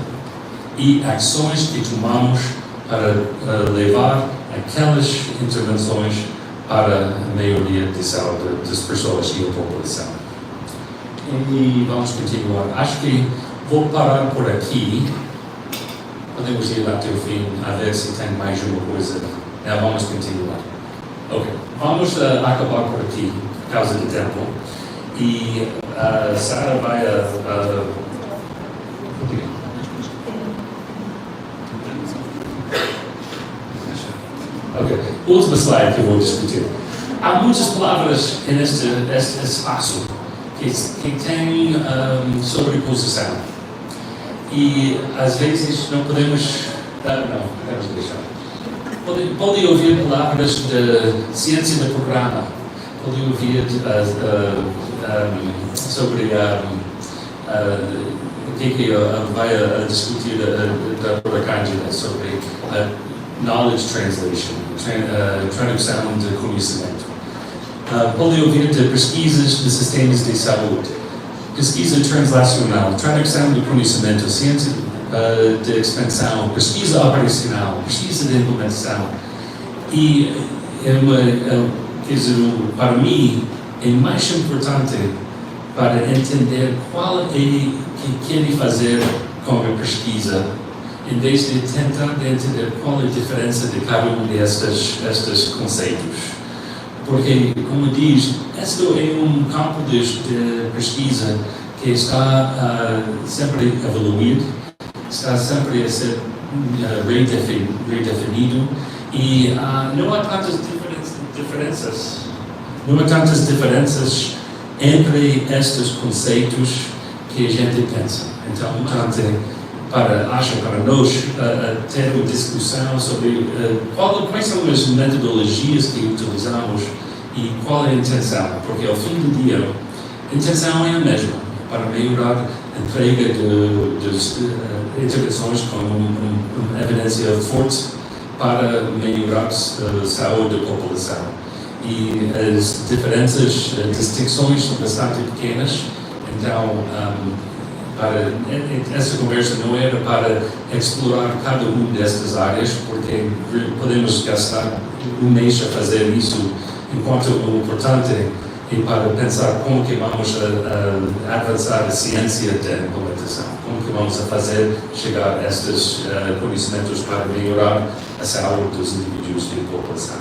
e ações que tomamos para levar aquelas intervenções para a melhoria de saúde das pessoas e da população. E vamos continuar. Acho que vou parar por aqui. Podemos ir até o fim, a ver se tem mais uma coisa. Vamos continuar. Ok. Vamos acabar por aqui, por causa do tempo. E a Sara vai Ok. Última slide que eu vou discutir. Há muitas palavras neste espaço que têm sobreposição. E às vezes não podemos deixar. Pode ouvir palavras de ciência do programa, pode ouvir sobre o que vai discutir a doutora Cândida sobre knowledge translation, tradução de conhecimento. Pode ouvir de pesquisas de sistemas de saúde, pesquisa translacional, tradução de conhecimento, ciência de expansão, pesquisa operacional, pesquisa de implementação. E para mim, é mais importante para entender qual é que quer fazer com a pesquisa, em vez de tentar entender qual é a diferença de cada destes conceitos. Porque, como diz, este é campo de pesquisa que está sempre a evoluir, está sempre a ser redefinido e não há tantas diferenças entre estes conceitos que a gente pensa. Então, acho para nós ter uma discussão sobre quais são as metodologias que utilizamos e qual é a intenção, porque ao fim do dia a intenção é a mesma, para melhorar a entrega de intervenções com evidência forte para melhorar a saúde da população. E as distinções são bastante pequenas, então essa conversa não era para explorar cada uma destas áreas, porque podemos gastar um mês a fazer isso, enquanto o importante é para pensar como que vamos avançar a ciência da implementação, como que vamos fazer chegar a estes conhecimentos para melhorar a saúde dos indivíduos e da população.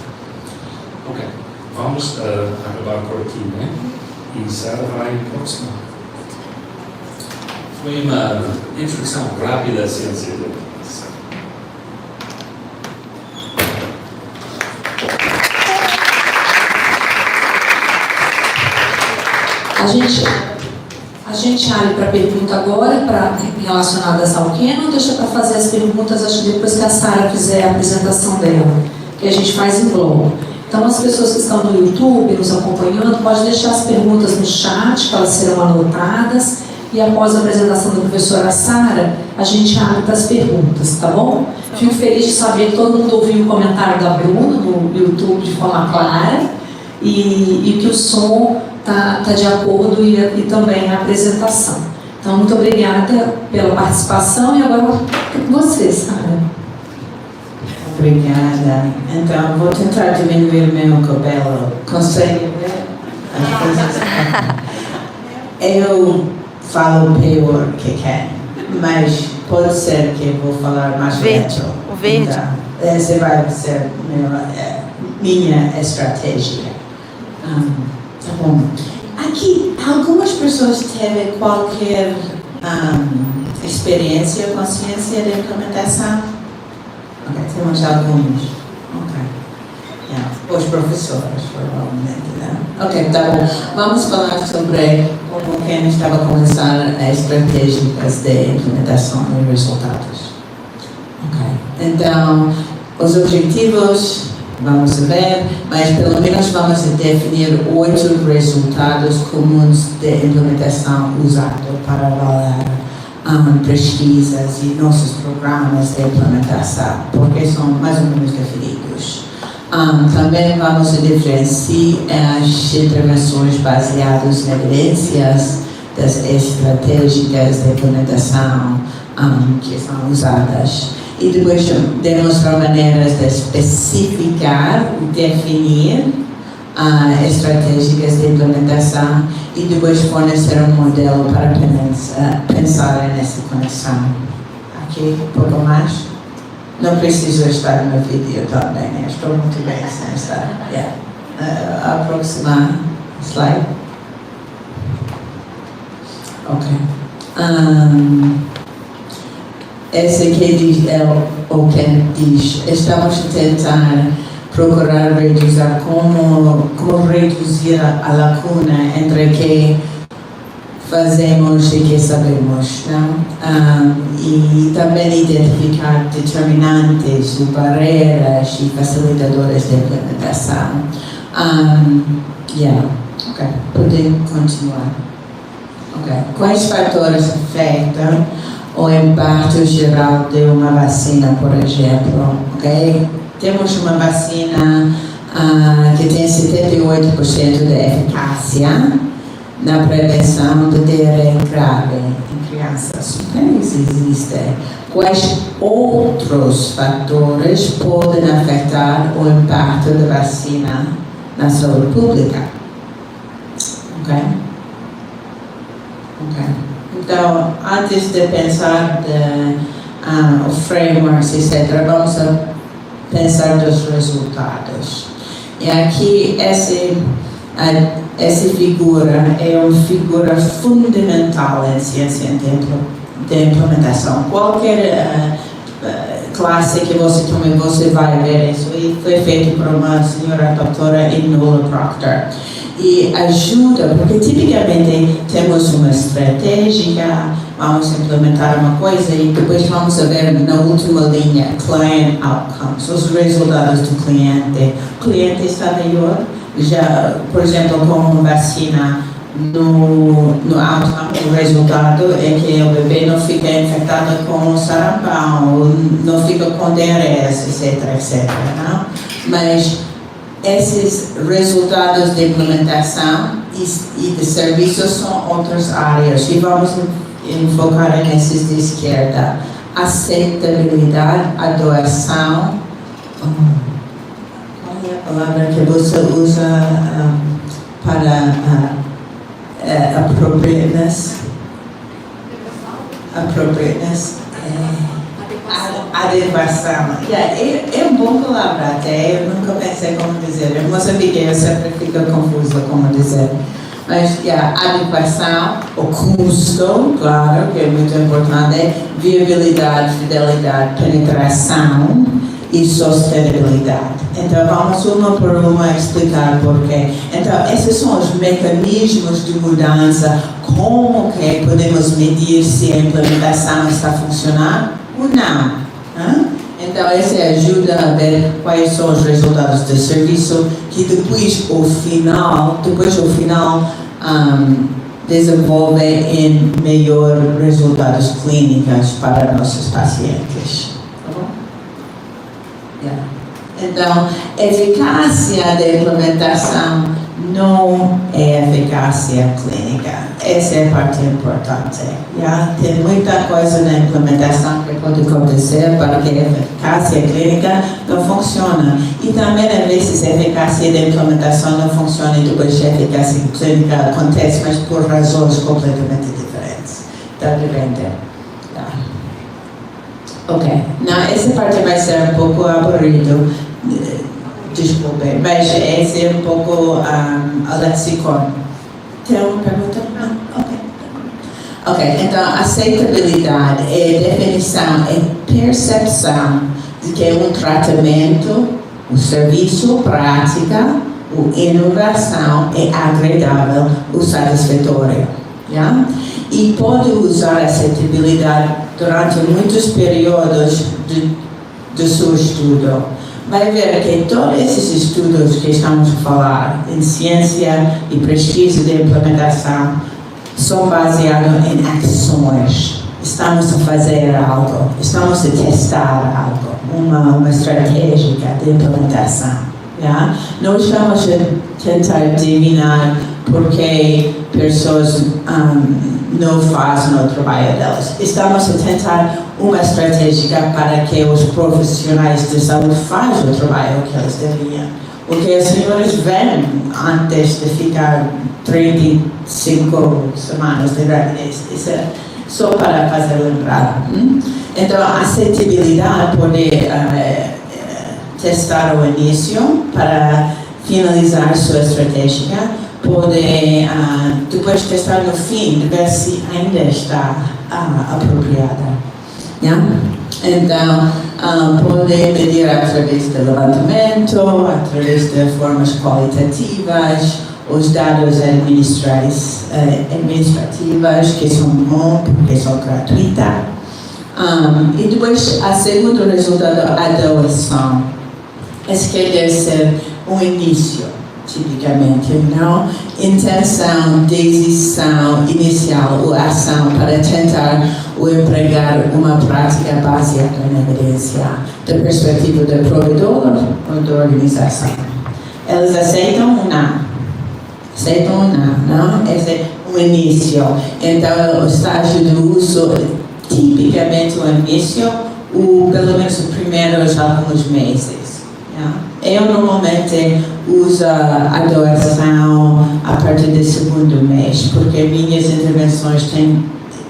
Ok, vamos acabar por aqui, né? E Sara vai próxima. Foi uma introdução rápida à ciência da implementação. A gente abre para pergunta agora, relacionadas ao Canon, deixa para fazer as perguntas, acho que depois que a Sara fizer a apresentação dela, que a gente faz em bloco. Então, as pessoas que estão no YouTube nos acompanhando, pode deixar as perguntas no chat, que elas serão anotadas, e após a apresentação da professora Sara, a gente abre para as perguntas, tá bom? Fico feliz de saber que todo mundo ouviu o comentário da Bruna no YouTube de forma clara, e que o som está de acordo e também a apresentação. Então, muito obrigada pela participação e agora com você, Sara. Obrigada. Então, vou tentar diminuir meu cabelo. Consegue ver as coisas? Eu falo pior que Ken, mas pode ser que eu vou falar mais verde. lento. O verde. Então, essa vai ser minha estratégia. Tá bom. Aqui, algumas pessoas têm qualquer experiência com ciência de implementação? Ok, temos alguns. Ok. Yeah. Os professores, provavelmente, né? Ok, tá bom. Vamos falar sobre como Ken estava começando as estratégias de implementação e resultados. Ok. Então, os objetivos, vamos ver, mas pelo menos vamos definir 8 resultados comuns de implementação usados para avaliar pesquisas e nossos programas de implementação, porque são mais ou menos definidos. Também vamos diferenciar as intervenções baseadas em evidências das estratégicas de implementação que são usadas. E depois demonstrar maneiras de especificar e definir estratégicas de implementação e depois fornecer um modelo para pensar nessa conexão. Aqui, um pouco mais. Não preciso estar no vídeo também, né? Estou muito bem sem estar. Yeah. Aproximar slide. Ok. Esse aqui diz, o que diz, estamos a tentar procurar reduzir como reduzir a lacuna entre o que fazemos e o que sabemos, não? E também identificar determinantes, barreiras e facilitadores de implementação. Ok, podem continuar. Okay. Quais fatores afetam o impacto geral de uma vacina, por exemplo? Okay? Temos uma vacina que tem 78% de eficácia na prevenção de diarreia grave em crianças. Mas existe. Quais outros fatores podem afetar o impacto da vacina na saúde pública? Ok? Então, antes de pensar o framework, etc., vamos pensar dos resultados. E aqui, essa figura é uma figura fundamental em ciência de implementação. Qualquer classe que você tome, você vai ver isso. E foi feito por uma senhora doutora Enola Proctor. E ajuda, porque tipicamente temos uma estratégia, vamos implementar uma coisa e depois vamos ver na última linha, client outcomes, os resultados do cliente. O cliente está melhor, já, por exemplo, com uma vacina, no outcome, o resultado é que o bebê não fica infectado com sarampo, não fica com DRS, etc. Não? Mas esses resultados de implementação e de serviços são outras áreas e vamos enfocar nesses de esquerda. Aceitabilidade, adoção, qual é a palavra que você usa para appropriateness? Adequação. É uma boa palavra até, eu nunca pensei como dizer. Em Moçambique eu sempre fico confusa como dizer. Mas adequação, o custo, claro, que é muito importante, viabilidade, fidelidade, penetração e sustentabilidade. Então vamos uma por uma explicar porquê. Então esses são os mecanismos de mudança, como que podemos medir se a implementação está funcionando ou não. Então, essa ajuda a ver quais são os resultados do serviço, que depois o final desenvolve em melhor resultados clínicos para nossos pacientes. Tá bom? Então, eficácia da implementação não é eficácia clínica. Essa é a parte importante. Tem muita coisa na implementação que pode acontecer para que a eficácia clínica não funcione. E também, às vezes, a eficácia da implementação não funciona e depois a eficácia clínica acontece, mas por razões completamente diferentes. Tá depende. Ok. Não, essa parte vai ser um pouco aburrido. Desculpe, mas esse é um pouco a lexicon. Tem uma pergunta? Não? Ok, então aceitabilidade é definição, é percepção de que um tratamento, um serviço, prática, ou inovação é agradável ou satisfatório. E pode usar aceitabilidade durante muitos períodos do seu estudo. Vai ver que todos esses estudos que estamos a falar em ciência e pesquisa de implementação são baseados em ações. Estamos a fazer algo, estamos a testar algo, uma estratégia de implementação. Não estamos a tentar adivinhar por que pessoas não fazem o trabalho delas. Estamos a tentar uma estratégia para que os profissionais de saúde façam o trabalho que eles deveriam. O que as senhoras veem antes de ficar 35 semanas de gravidez, isso é só para fazer lembrar. Então, a aceitabilidade pode testar o início para finalizar sua estratégia, pode depois testar no fim, de ver se ainda está apropriada. Então, pode medir através de levantamento, através de formas qualitativas, os dados administrativos que são bons porque são gratuitas. E depois, a segundo resultado, a adoção. Esse quer dizer um início. tipicamente, não? Intenção, decisão inicial ou ação para tentar ou empregar uma prática baseada na evidência da perspectiva do provedor ou da organização. Eles aceitam ou não? Aceitam ou não? Esse é o início. Então, o estágio do uso, tipicamente o início, pelo menos os primeiros alguns meses. Eu normalmente uso a doação a partir do segundo mês, porque minhas intervenções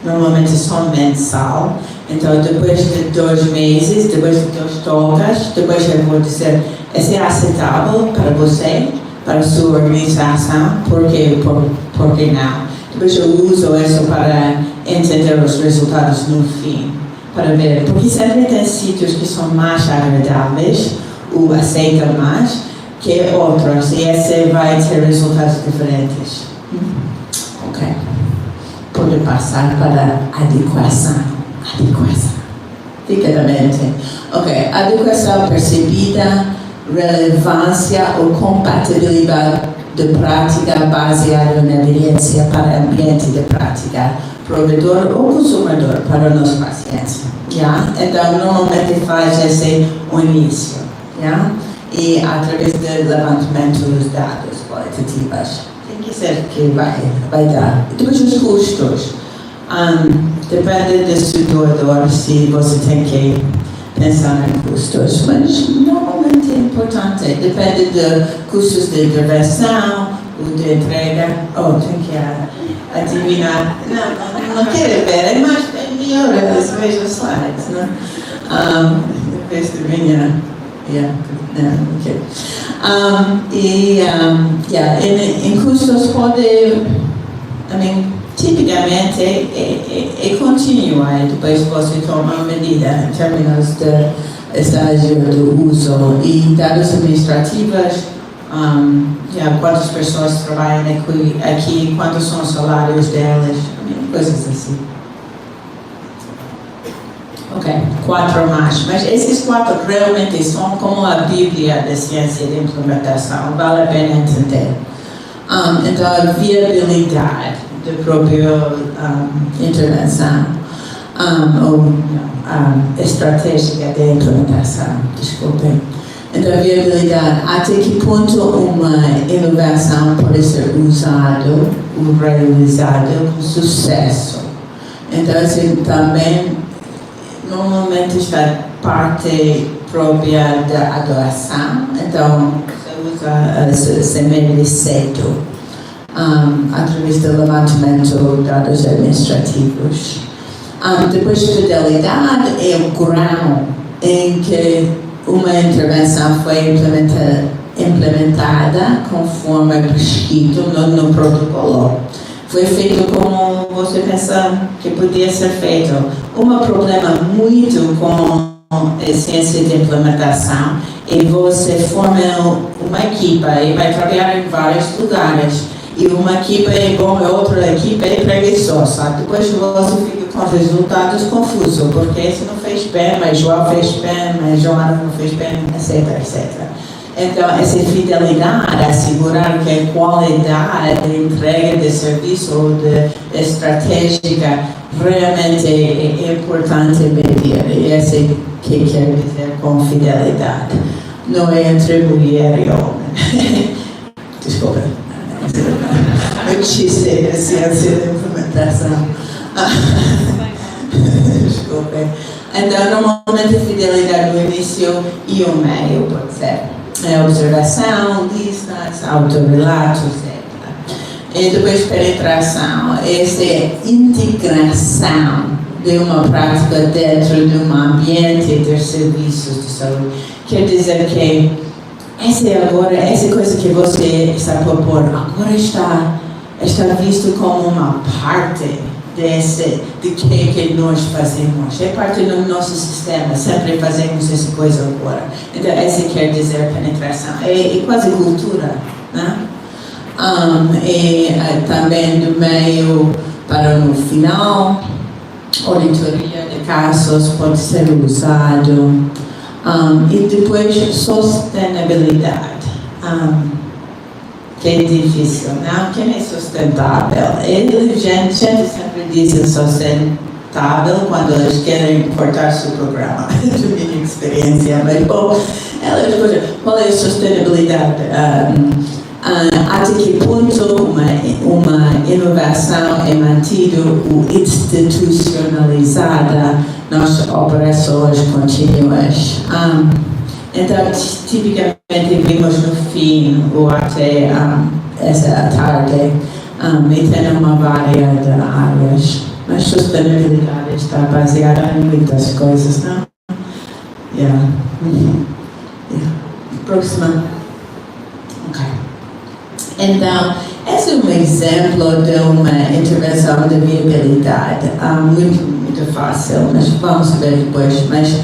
normalmente são mensal. Então, depois de 2 meses, depois de 2 trocas, depois eu vou dizer, esse é aceitável para você, para a sua organização, por que não? Depois eu uso isso para entender os resultados no fim, para ver, porque sempre tem sítios que são mais agradáveis, ou aceitam mais, que outros, e esse vai ter resultados diferentes. Ok. Pode passar para adequação. Fica na mente. Ok. Adequação percebida, relevância ou compatibilidade de prática baseada na evidência para ambiente de prática, provedor ou consumidor para os pacientes. Então, normalmente faz esse o início. E através do levantamento dos dados qualitativos. Tem que ser que vai dar. Depois os custos. Depende do estudador se você tem que pensar em custos, mas normalmente é importante. Depende dos custos de intervenção, ou de entrega. Tem que adivinhar. Não quero ver, é melhor veja os slides, né? Depois de minha. Em custos pode, tipicamente é contínuo, depois você toma uma medida em termos de estágio do uso e dados administrativos, quantas pessoas trabalham aqui, quantos são os salários delas, coisas assim. Ok, 4 mais. Mas esses 4 realmente são como a Bíblia da ciência de implementação. Vale a pena entender. Então, a viabilidade da própria intervenção ou estratégica de implementação. Desculpem. Então, a viabilidade. Até que ponto uma inovação pode ser usada ou realizada com sucesso. Então, assim, também normalmente está parte própria da doação, então você usa as sementes cedo através do levantamento de dados administrativos. Depois, fidelidade é o grau em que uma intervenção foi implementada conforme prescrito no protocolo. Foi feito como você pensa que podia ser feito. Um problema muito com a ciência de implementação é você formar uma equipa e vai trabalhar em vários lugares. E uma equipa é bom e outra equipa é preguiçosa. Depois você fica com resultados confusos, porque esse não fez bem, mas João fez bem, mas Joana não fez bem, etc, etc. Então, essa fidelidade, assegurar que a qualidade de entrega de serviço ou de estratégica realmente é importante medir. E esse que quer dizer com fidelidade. Não é entre mulher e homem. Desculpa. Eu xiste da ciência de implementação. Desculpa. Então, normalmente, fidelidade no início e o meio, pode ser. Observação, listas, autorrelatos, etc. E depois penetração, essa é integração de uma prática dentro de um ambiente de serviços de saúde. Quer dizer que essa coisa que você está propondo agora está visto como uma parte de que nós fazemos. É parte do nosso sistema, sempre fazemos essa coisa agora. Então, essa quer dizer penetração. É quase cultura, né? E também do meio para no final, auditoria de casos pode ser usado. E depois, sustentabilidade. que é difícil, não? Que é sustentável. Gente sempre diz sustentável quando eles querem cortar seu programa, de minha experiência, mas bom, qual é a sustentabilidade? Até que ponto uma inovação é mantida ou institucionalizada nas operações contínuas. Então, tipicamente vimos no fim ou até essa tarde, e tem uma variedade de áreas, mas sustentabilidade está baseada em muitas coisas, não? Próxima. Ok. Então, esse é um exemplo de uma intervenção de viabilidade, muito fácil, mas vamos ver depois. Mas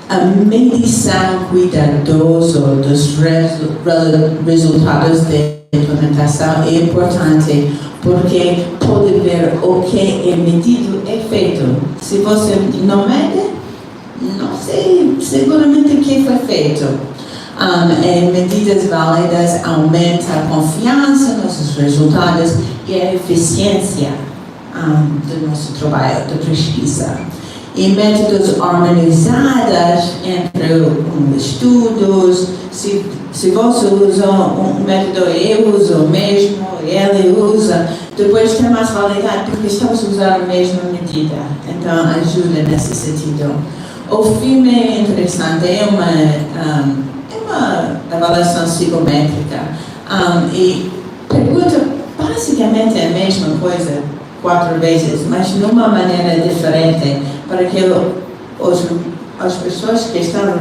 a medição cuidadosa dos resultados de implementação é importante porque pode ver o que é medido e feito. Se você não mede, não sei seguramente o que foi feito. Medidas válidas aumentam a confiança nos resultados e a eficiência do nosso trabalho de pesquisa. E métodos harmonizados entre estudos, se você usa um método e eu uso o mesmo, ele usa, depois tem mais validade porque estamos usando a mesma medida. Então ajuda nesse sentido. O filme é interessante, é uma avaliação psicométrica e pergunta basicamente a mesma coisa 4 vezes, mas de uma maneira diferente, para que as pessoas que estão a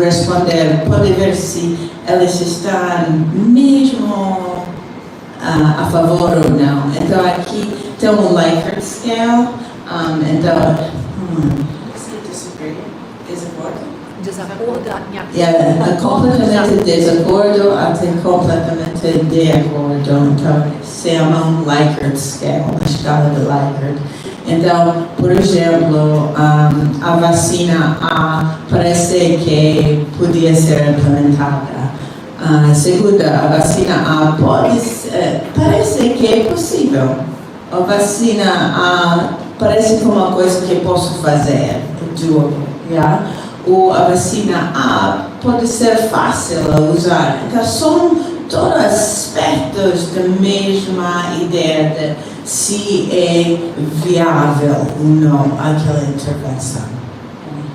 responder podem ver se elas estão mesmo a favor ou não. Então aqui tem um Likert scale, completamente desacordo até completamente de acordo. Então, se chama um Likert scale, uma escala de Likert. Então, por exemplo, a vacina A parece que podia ser implementada. Segunda, a vacina A parece que é possível. A vacina A parece como uma coisa que posso fazer, ou a vacina A pode ser fácil a usar. Então, são todos aspectos da mesma ideia de se é viável ou não aquela intervenção.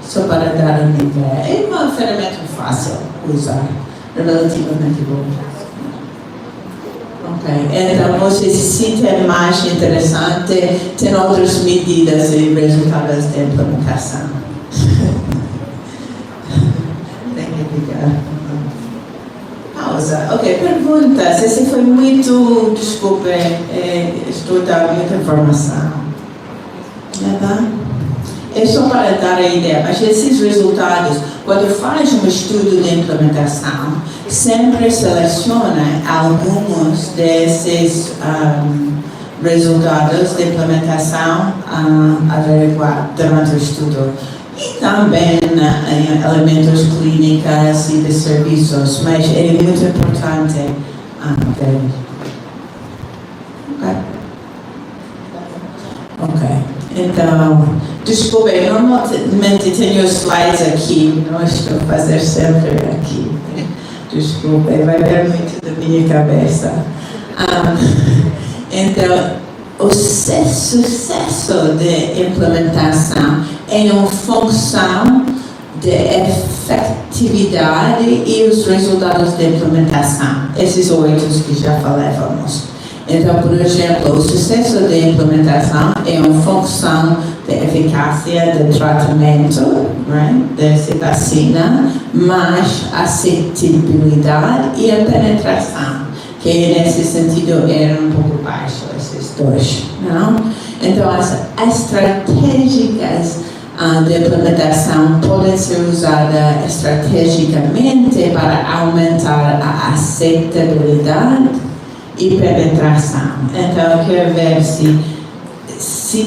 Só para dar uma ideia. É uma ferramenta fácil de usar, relativamente boa. Ok, então vocês se sentem mais interessante, tem outras medidas e resultados de implementação. Pausa. Ok, perguntas. Esse foi muito, desculpe, estou dando muita informação. É só para dar a ideia, mas esses resultados, quando faz um estudo de implementação, sempre seleciona alguns desses resultados de implementação averiguar durante o estudo. E também elementos clínicos e de serviços, mas é muito importante ver. Ok. Então, desculpe, normalmente tenho slides aqui, não estou a fazer sempre aqui. Desculpe, vai ver muito da minha cabeça. Então, o sucesso de implementação é uma função de efetividade e os resultados de implementação. Esses 8 que já falávamos. Então, por exemplo, o sucesso de implementação é uma função de eficácia do tratamento, dessa vacina, mais acessibilidade e a penetração, que nesse sentido eram um pouco baixos, esses dois, não? Então, as estratégias de implementação podem ser usadas estrategicamente para aumentar a aceitabilidade e penetração. Então, eu quero ver se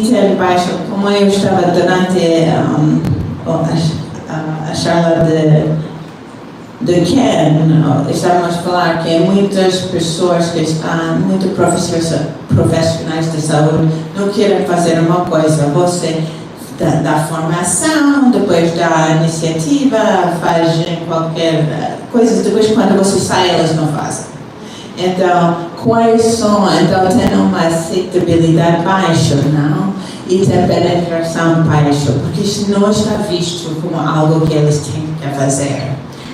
tem baixo, como eu estava durante a charla de de Ken, estamos a falar que muitas pessoas que estão, muitos profissionais de saúde, não querem fazer uma coisa. Você dá formação, depois dá iniciativa, faz qualquer coisa, depois quando você sai elas não fazem. Então, quais são? Então, tem uma aceitabilidade baixa, não? E tem penetração baixa, porque isso não está visto como algo que eles têm que fazer.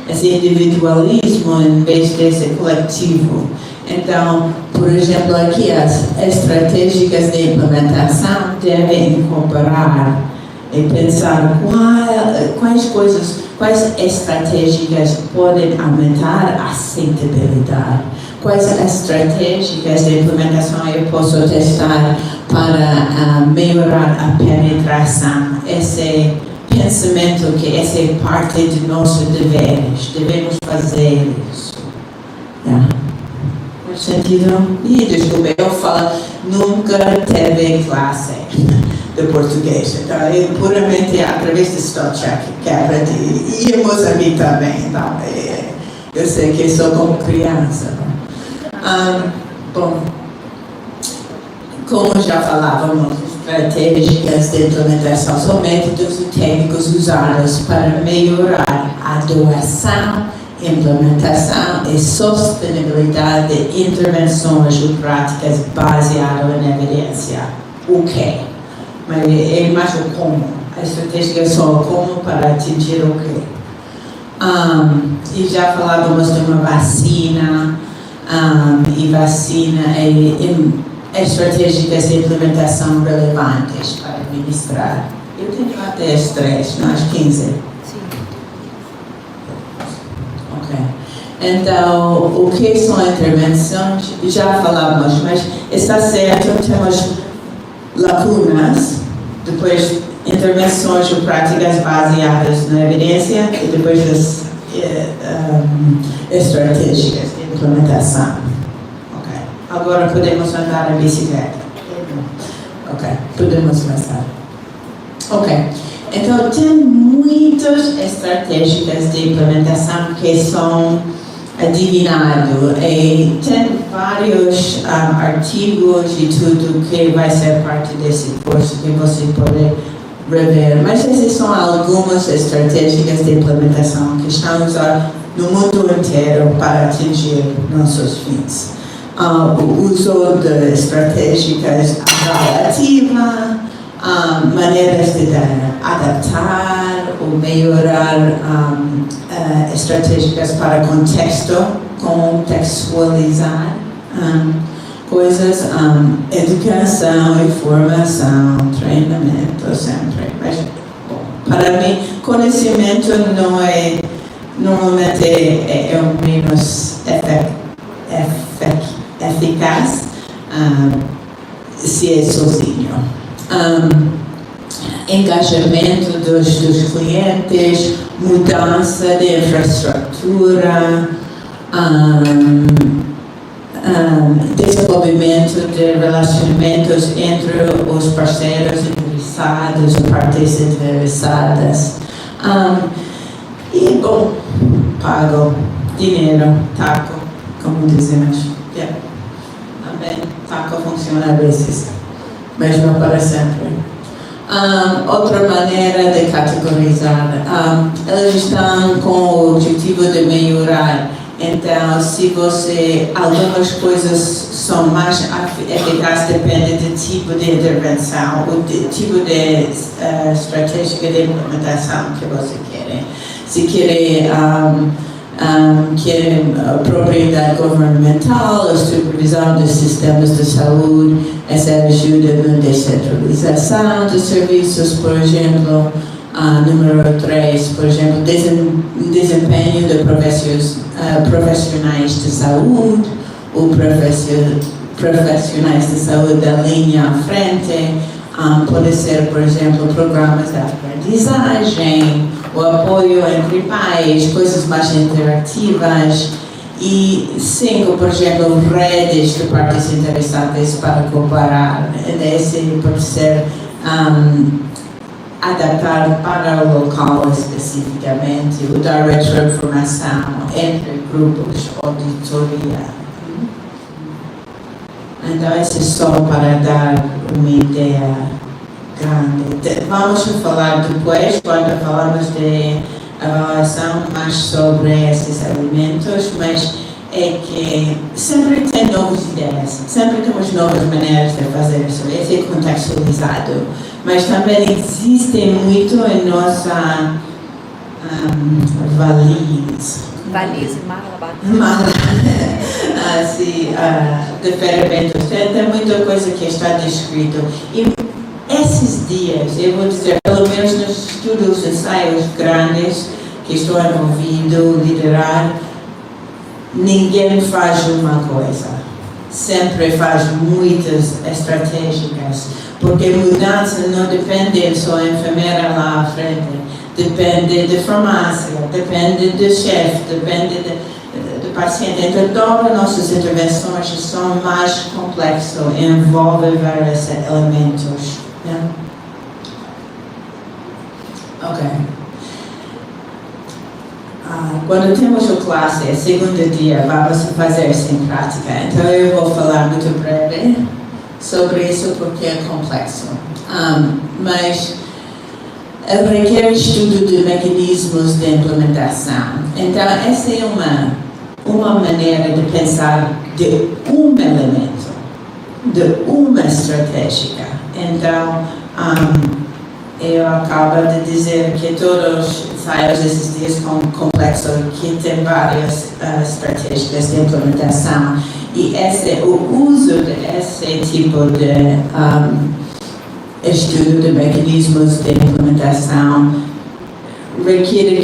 Esse individualismo em vez de ser coletivo. Então, por exemplo, aqui as estratégias de implementação devem incorporar e pensar quais estratégias podem aumentar a aceitabilidade. Quais estratégias de implementação eu posso testar para melhorar a penetração? Esse pensamento que essa é parte de nossos deveres, devemos fazer isso. Faz sentido? E desculpa, eu falo, nunca teve classe de português, então eu puramente através de Star Trek, e em Moçambique também, então eu sei que sou como criança. Bom, como já falávamos, estratégias de implementação são métodos e técnicos usados para melhorar a doação, implementação e sustentabilidade de intervenções ou práticas baseadas em evidência. O que? Mas é mais o como. As estratégias são o como para atingir o que. E já falávamos de uma vacina, e vacina é estratégias de implementação relevantes para administrar. Eu tenho até as 3, não as 15. Sim. Ok. Então, o que são intervenções? Já falamos, mas está certo, temos lacunas, depois intervenções ou práticas baseadas na evidência e depois as estratégias de implementação. Ok. Agora podemos andar a bicicleta. Ok. Podemos começar. Ok. Então, tem muitas estratégias de implementação que são adivinhadas e tem vários artigos e tudo que vai ser parte desse curso que você pode rever. Mas essas são algumas estratégias de implementação que estão usadas no mundo inteiro para atingir nossos fins. O uso de estratégias avaliativas, maneiras de adaptar ou melhorar estratégias para contextualizar coisas, educação e formação, treinamento sempre. Mas, bom, para mim, conhecimento não é, normalmente é o menos eficaz se é sozinho. Engajamento dos clientes, mudança de infraestrutura, desenvolvimento de relacionamentos entre os parceiros interessados, partes interessadas. E, bom, pago, dinheiro, taco, como dizemos. Yeah. Também, taco funciona a vezes, mas não para sempre. Outra maneira de categorizar, elas estão com o objetivo de melhorar. Então, se algumas coisas são mais eficazes, depende do tipo de intervenção, o tipo de estratégia de implementação que você quer. Se quer propriedade governamental, a supervisão dos sistemas de saúde, essa ajuda na descentralização dos serviços, por exemplo. Número 3, por exemplo, desempenho de profissionais de saúde, ou profissionais de saúde da linha à frente. Pode ser, por exemplo, programas de aprendizagem, o apoio entre pais, coisas mais interativas. E 5, por exemplo, redes de partes interessadas para comparar. Esse pode ser adaptar para o local especificamente, o dar retroinformação entre grupos, auditoria. Então, isso é só para dar uma ideia grande. Vamos falar depois, quando falamos de avaliação, mais sobre esses alimentos, mas é que sempre tem novas ideias, sempre temos novas maneiras de fazer isso, esse é contextualizado, mas também existe muito em nossa Valise, mala. Assim, de ferimentos, tem muita coisa que está descrito. E esses dias, eu vou dizer, pelo menos nos estudos, ensaios grandes que estou envolvido, liderar, ninguém faz uma coisa, sempre faz muitas estratégicas, porque mudança não depende só da enfermeira lá à frente, depende da farmácia, depende do chefe, depende do paciente. Então, todas as nossas intervenções são mais complexas, envolvem vários elementos. Né? Ok. Quando temos a classe, é segundo dia, vamos fazer isso em prática. Então, eu vou falar muito breve sobre isso porque é complexo. Mas requer estudo de mecanismos de implementação. Então, essa é uma maneira de pensar de um elemento, de uma estratégia. Então, eu acabo de dizer que todos os ensaios desses dias são complexos, que tem várias estratégias de implementação. E o uso desse tipo de estudo de mecanismos de implementação requer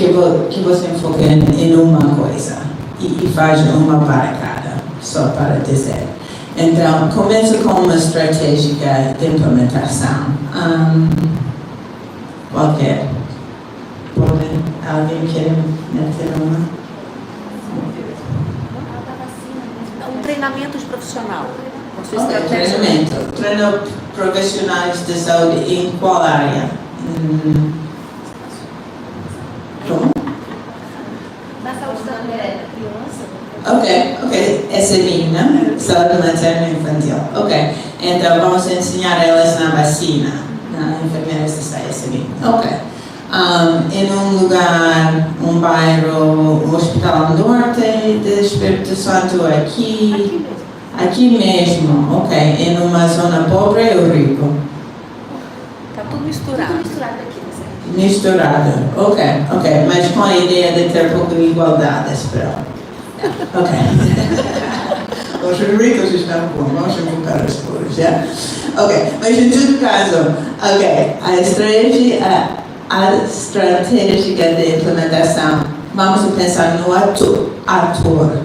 que você foque em uma coisa e faz uma para cada, só para dizer. Então, começa com uma estratégia de implementação. Qualquer. Alguém quer meter uma? Um treinamento profissional. Treinamento. Treino profissionais de saúde em qual área? Como? Na saúde da criança. Ok. Essa é minha, saúde materna e infantil. Ok. Então, vamos ensinar elas na vacina. Na enfermeira de seguir. Ok. Em um lugar, um bairro, um hospital norte de Espírito Santo aqui mesmo, ok. Em uma zona pobre ou rico? Está tudo misturado. Tudo misturado aqui, Misturado, ok. Mas com a ideia de ter pouco de igualdade, espero. Ok. Os ricos estão bom, vamos focar os pobres, já? Ok, mas em todo caso, a estratégia de implementação, vamos pensar no ator,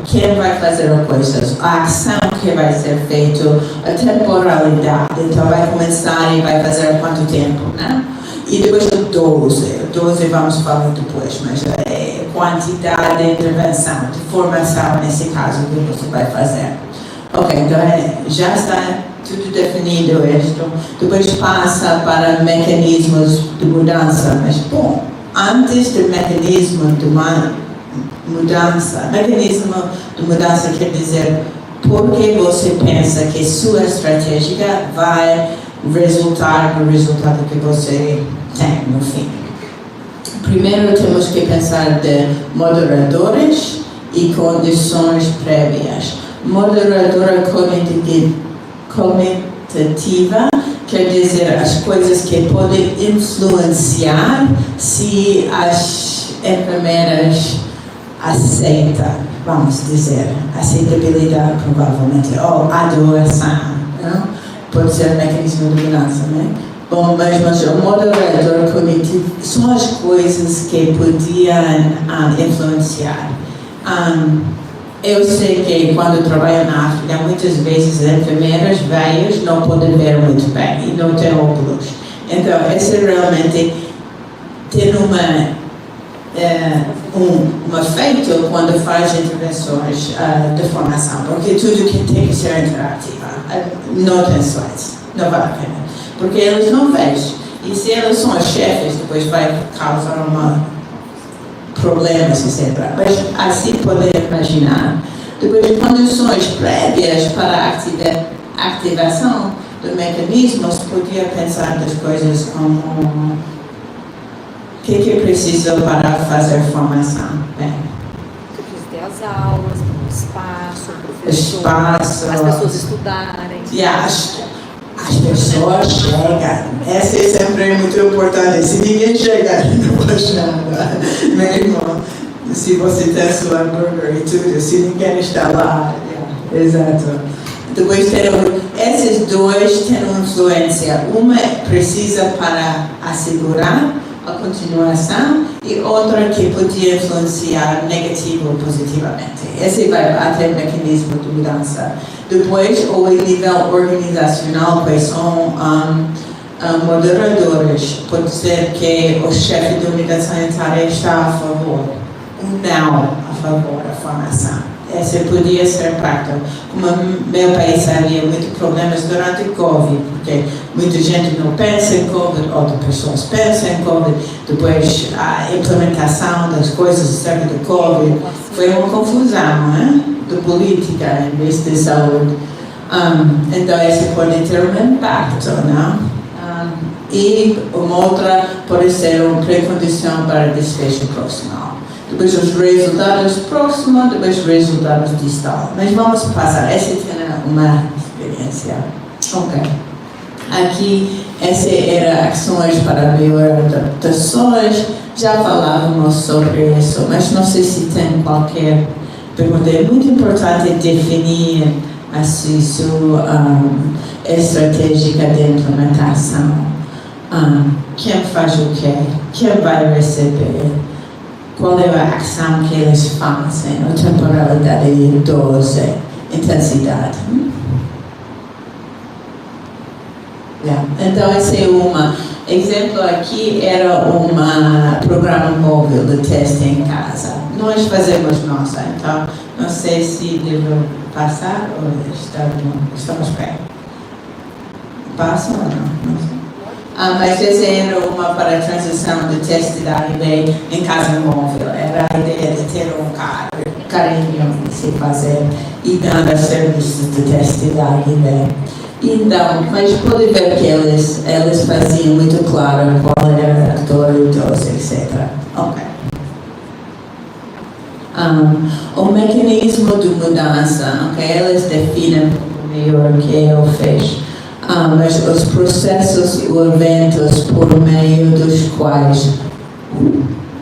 quem vai fazer as coisas, a ação que vai ser feita, a temporalidade, então vai começar e vai fazer há quanto tempo, né? E depois o 12 vamos falar depois, mas é quantidade de intervenção, de formação nesse caso que você vai fazer. Ok, então já está tudo definido isto. Depois passa para mecanismos de mudança, mas bom, antes do mecanismo de mudança quer dizer porque você pensa que sua estratégia vai resultar no resultado que você tem no fim. Primeiro temos que pensar de moderadores e condições prévias. Moderadora comitativa quer dizer as coisas que podem influenciar se as enfermeiras aceitam, vamos dizer, aceitabilidade provavelmente, ou adoração, não? Pode ser mecanismo de mudança, né? Bom, mas o moderador cognitivo são as coisas que podiam influenciar. Eu sei que quando trabalho na África, muitas vezes as enfermeiras velhas não podem ver muito bem e não têm óculos. Então, esse realmente tem um efeito quando faz intervenções de formação, porque tudo que tem que ser interativa, não tem slides, não vale a pena, porque eles não veem. E se elas são as chefes, depois vai causar problemas, etc. Mas assim poder imaginar. Depois, condições prévias para a ativação do mecanismos, podia pensar das coisas como o que precisa para fazer formação. Bem, Precisa ter as aulas, o espaço, o professor, as pessoas estudarem. E as pessoas chegam. Essa é sempre muito importante. Se ninguém chegar, não faz nada. Mesmo se você tem sua hambúrguer e tudo, se ninguém está lá. Exato. Depois esses dois têm uma influência. Uma precisa para assegurar a continuação e outra que podia influenciar negativo ou positivamente. Esse vai até o mecanismo de mudança. Depois, o nível organizacional, pois são moderadores. Pode ser que o chefe da unidade sanitária está a favor, ou não a favor da formação. Esse podia ser prático. Como meu país havia muitos problemas durante o Covid, porque muita gente não pensa em Covid, outras pessoas pensam em Covid. Depois, a implementação das coisas acerca do Covid foi uma confusão, né? De política em vez de saúde. Então, esse pode ter um impacto, não? E uma outra pode ser uma precondição para desfecho proximal. Depois os resultados próximos, depois os resultados distal. Mas vamos passar. Essa é uma experiência. Ok. Aqui, essa era ações para bioadaptações. Já falávamos sobre isso, mas não sei se tem qualquer pergunta. É muito importante definir assim, sua estratégia de implementação. Quem faz o quê? Quem vai receber? Qual é a ação que eles fazem? A temporalidade e dose, intensidade. Então, esse é exemplo aqui era programa móvel de teste em casa. Nós fazemos nossa, então não sei se devo passar ou estamos bem. Passa ou não? Não sei. Mas essa era para a transição de teste da HIV em casa móvel. Era a ideia de ter carinho de se fazer e dar serviços de teste da HIV. Então, mas pode ver que eles faziam muito claro qual era a dor e dose, etc. Ok. O mecanismo de mudança, ok? Eles definem melhor que eu fiz. Mas os processos e eventos por meio dos quais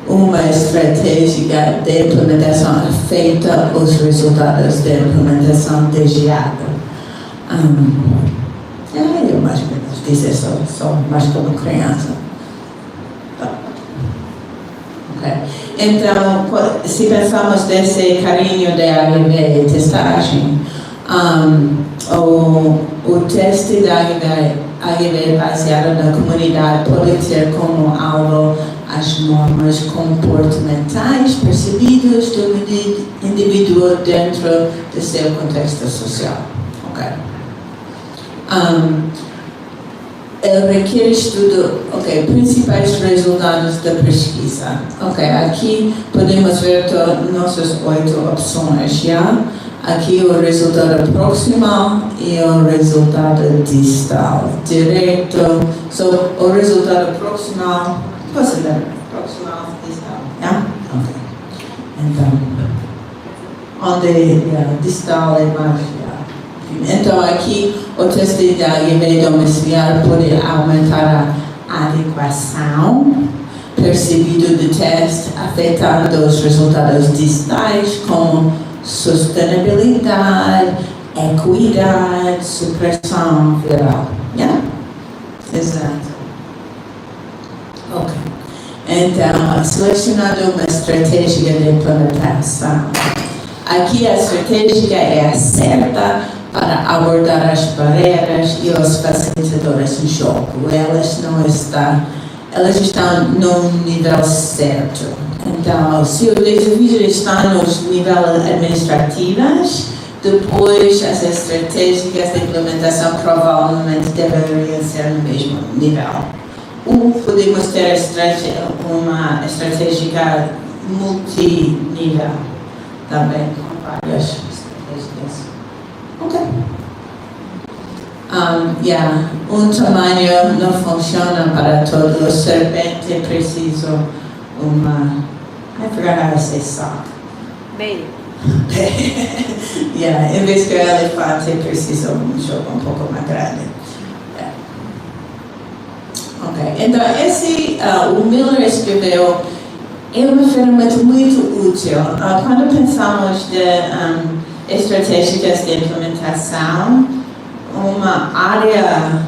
uma estratégia de implementação afeta os resultados de implementação desejada. Eu mais ou menos disse só mais como criança. Okay. Então, se pensamos desse carinho de HIV e testagem, o teste da HIV baseado na comunidade pode ter como alvo as normas comportamentais percebidas do indivíduo dentro do seu contexto social. Okay. Ele requer estudo, principais resultados da pesquisa. Aqui podemos ver nossas 8 opções, já? Aqui o resultado proximal e o resultado distal. Direto, o resultado proximal, você lembra? Proximal, distal, já? Então, onde distal é mais, Então, aqui, o teste de HIV domiciliar pode aumentar a adequação percebida do teste, afetando os resultados distais, como sustentabilidade, equidade, supressão viral. Exato. Ok. Então, selecionando uma estratégia de implementação. Aqui a estratégia é a certa para abordar as barreiras e os facilitadores em jogo. Elas estão no nível certo. Então, se o desafio está nos níveis administrativos, depois as estratégias de implementação provavelmente deveriam ser no mesmo nível. podemos ter uma estratégia multinível também, com várias estratégias. Ok. Tamanho não funciona para todos. Serpente precisa I forgot how to say sock. Meio. Em vez que o elefante precisa jogo um pouco mais grande. Ok, então o Miller escreveu, é uma ferramenta muito útil. Quando pensamos de estratégias de implementação, uma área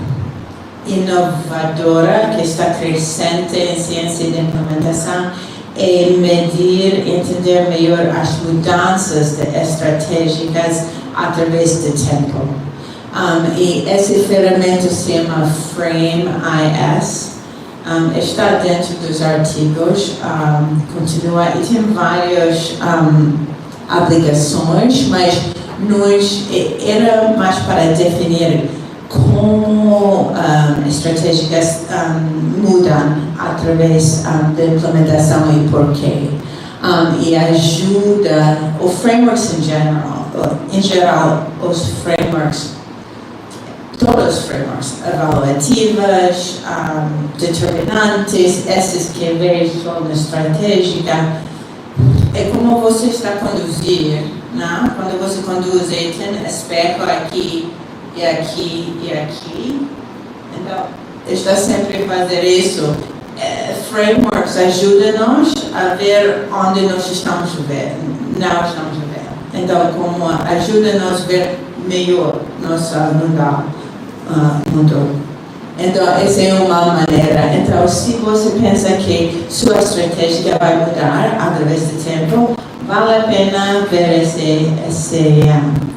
inovadora que está crescente em ciência de implementação é medir, entender melhor as mudanças de estratégicas através do tempo. E essa ferramenta se chama Frame IS. Está dentro dos artigos, continua e tem várias aplicações, mas era mais para definir como estratégias mudam através da implementação e porquê. E ajuda, os frameworks em geral, os frameworks, todos os frameworks, avaliativas, determinantes, esses que vejo na estratégia, é como você está a conduzir, não? Quando você conduz, tem espejo aqui, e aqui e aqui. Então, está sempre a fazer isso. Frameworks ajudam-nos a ver onde nós estamos vendo, não estamos vendo. Então, como ajuda-nos a ver melhor nosso mundo. Então, essa é uma maneira. Então, se você pensa que sua estratégia vai mudar através do tempo, vale a pena ver esse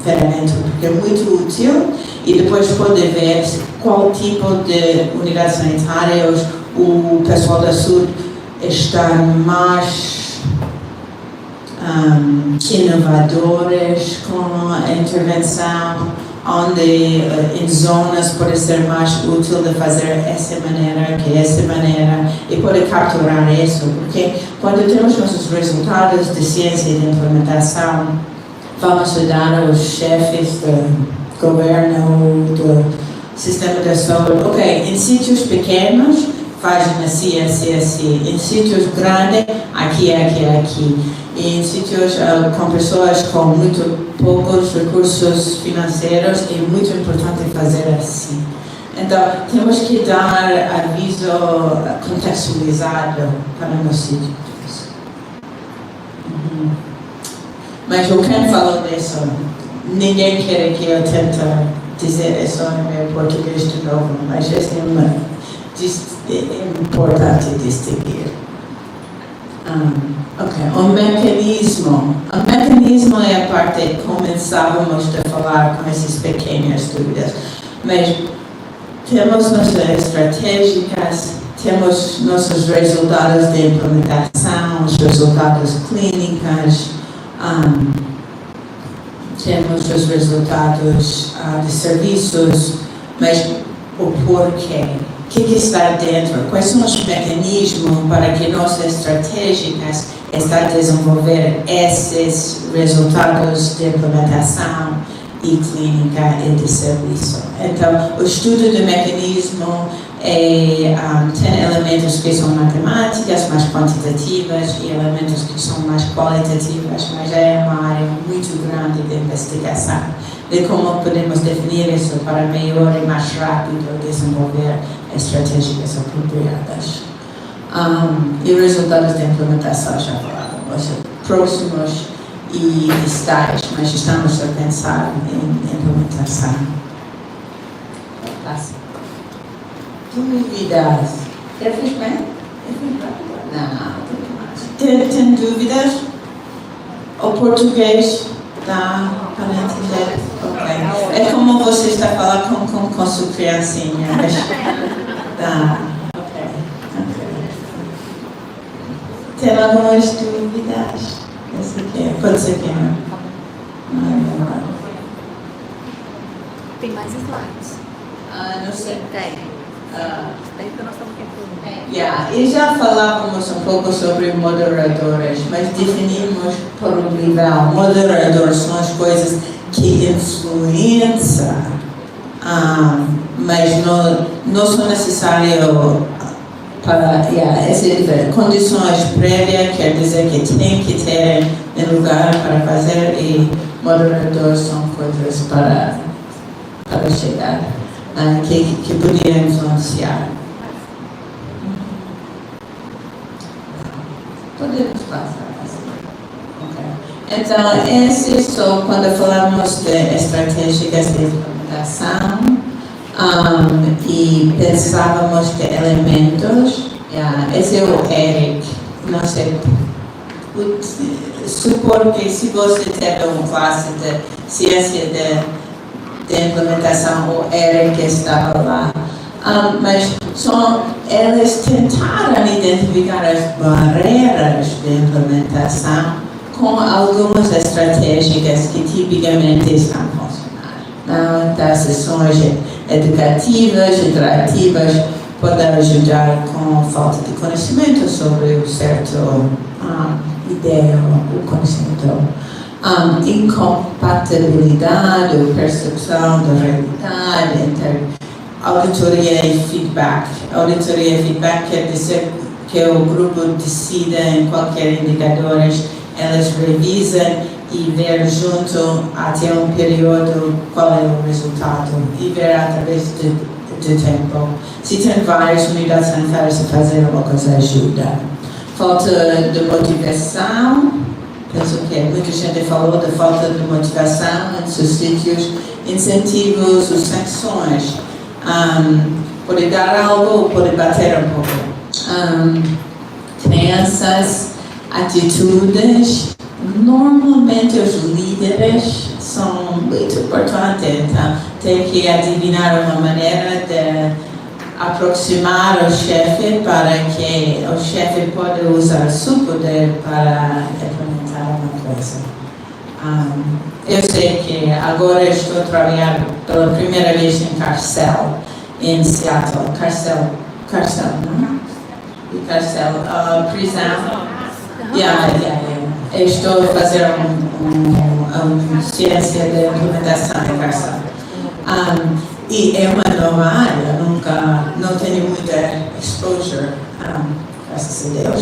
ferramenta, porque é muito útil, e depois pode ver qual tipo de unidades sanitárias o pessoal da saúde está mais inovadores com a intervenção, onde em zonas pode ser mais útil de fazer essa maneira, e pode capturar isso, porque quando temos nossos resultados de ciência e de implementação, vamos ajudar os chefes do governo, do sistema de saúde. Ok, em sítios pequenos, fazem assim, em sítios grandes, aqui. E em sítios com pessoas com muito poucos recursos financeiros, é muito importante fazer assim. Então, temos que dar aviso contextualizado para os sítios. Mas o Ken falou disso. Ninguém quer que eu tente dizer isso em meu português de novo, mas isso é importante distinguir. O mecanismo é a parte que começávamos a falar com essas pequenas dúvidas, mas temos nossas estratégias, temos nossos resultados de implementação, os resultados clínicos, temos os resultados de serviços, mas o porquê? O que está dentro? Quais são os mecanismos para que nossas estratégias estão a desenvolver esses resultados de implementação e clínica e de serviço? Então, o estudo do mecanismo tem elementos que são matemáticas, mais quantitativas, e elementos que são mais qualitativas, mas é uma área muito grande de investigação de como podemos definir isso para melhor e mais rápido desenvolver estratégias apropriadas. E resultados de implementação já falamos, próximos e distais, mas estamos a pensar em implementação. Dúvidas? Eu fiz bem? Não. Tem dúvidas? O português dá para entender? Ok. É como você está a falar com sua criancinha. Mas dá. Ok. Tem algumas dúvidas? Pode ser que não. Tem mais slides. Não sei. Tem. Daí que nós estamos tentando. E já falávamos um pouco sobre moderadores, mas definimos por um nível. Moderadores são as coisas que influenciam, mas não são necessárias para condições prévias, quer dizer que tem que ter um lugar para fazer, e moderadores são coisas para chegar, que podiam influenciar. Podemos passar assim. Okay. Então, esse só quando falamos de estratégicas de implementação, e pensávamos que elementos, esse é o Eric, não sei, supor que se você teve uma classe de ciência de implementação, o Eric estava lá. Mas eles tentaram identificar as barreiras de implementação com algumas estratégias que tipicamente estão funcionando. Então, as sessões educativas, interativas, podem ajudar com falta de conhecimento sobre um certo ideia ou conhecimento. Incompatibilidade ou percepção da realidade entre auditoria e feedback. Auditoria e feedback quer dizer que o grupo decide em qualquer indicador, elas revisam e ver junto até um período qual é o resultado e ver através do tempo. Se tem várias unidades sanitárias a fazer uma coisa ajuda. Falta de motivação, penso que muita gente falou da falta de motivação em seus sítios, incentivos ou sanções. Pode dar algo, pode bater um pouco. Crenças, atitudes. Normalmente os líderes são muito importantes, então tem que adivinhar uma maneira de aproximar o chefe para que o chefe possa usar seu poder para implementar uma coisa. Eu sei que agora estou trabalhando pela primeira vez em Carcel, em Seattle. Carcel, não? Prisão. Estou a fazer uma ciência de implementação em Carcel. E é uma nova área, não tenho muita exposure, graças a Deus.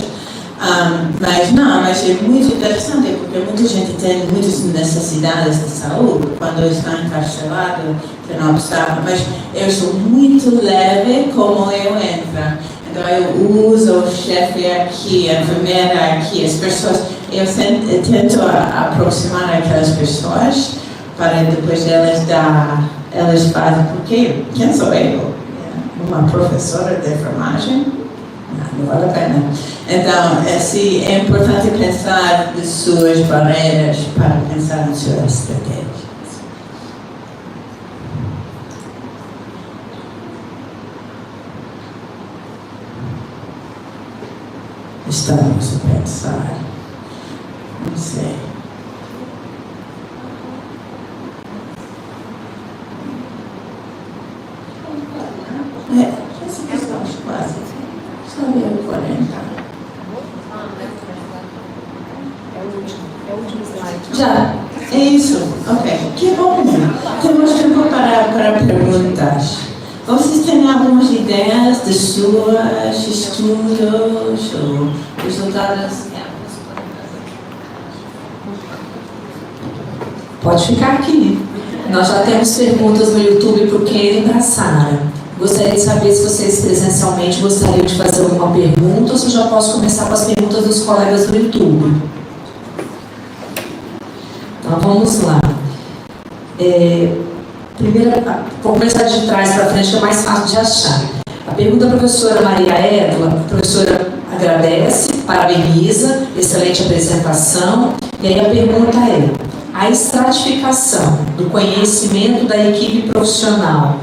Mas é muito interessante porque muita gente tem muitas necessidades de saúde quando está encarcerado, que não obstáculo, mas eu sou muito leve como eu entro. Então eu uso o chefe aqui, a enfermeira aqui, as pessoas, eu tento aproximar aquelas pessoas para depois elas fazem, porque quem sou eu? Uma professora de enfermagem? Não vale a pena. Então, é importante pensar nas suas barreiras para pensar nas suas estratégias. Estamos a pensar, não sei. Estamos quase. Só deu 40. É o último slide. Já, é isso. Ok, que bom. Temos tempo para perguntas. Vocês têm algumas ideias de seus estudos ou resultados? Pode ficar aqui. Nós já temos perguntas no YouTube para o Ken e para a Sara. Gostaria de saber se vocês presencialmente gostariam de fazer alguma pergunta ou se eu já posso começar com as perguntas dos colegas do YouTube. Então vamos lá. Primeiro, vou começar de trás para frente, que é mais fácil de achar. A pergunta da professora Maria Edla, a professora agradece, parabeniza, excelente apresentação. E aí a pergunta é: a estratificação do conhecimento da equipe profissional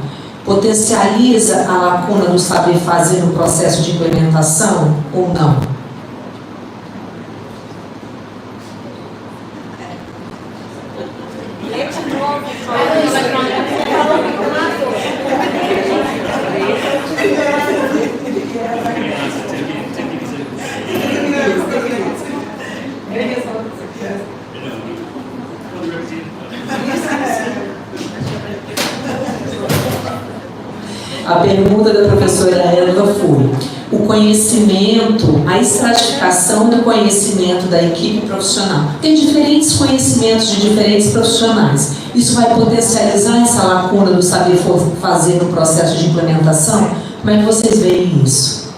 potencializa a lacuna do saber fazer no processo de implementação ou não? conhecimento, a estratificação do conhecimento da equipe profissional. Tem diferentes conhecimentos de diferentes profissionais. Isso vai potencializar essa lacuna do saber fazer no processo de implementação? Como é que vocês veem isso?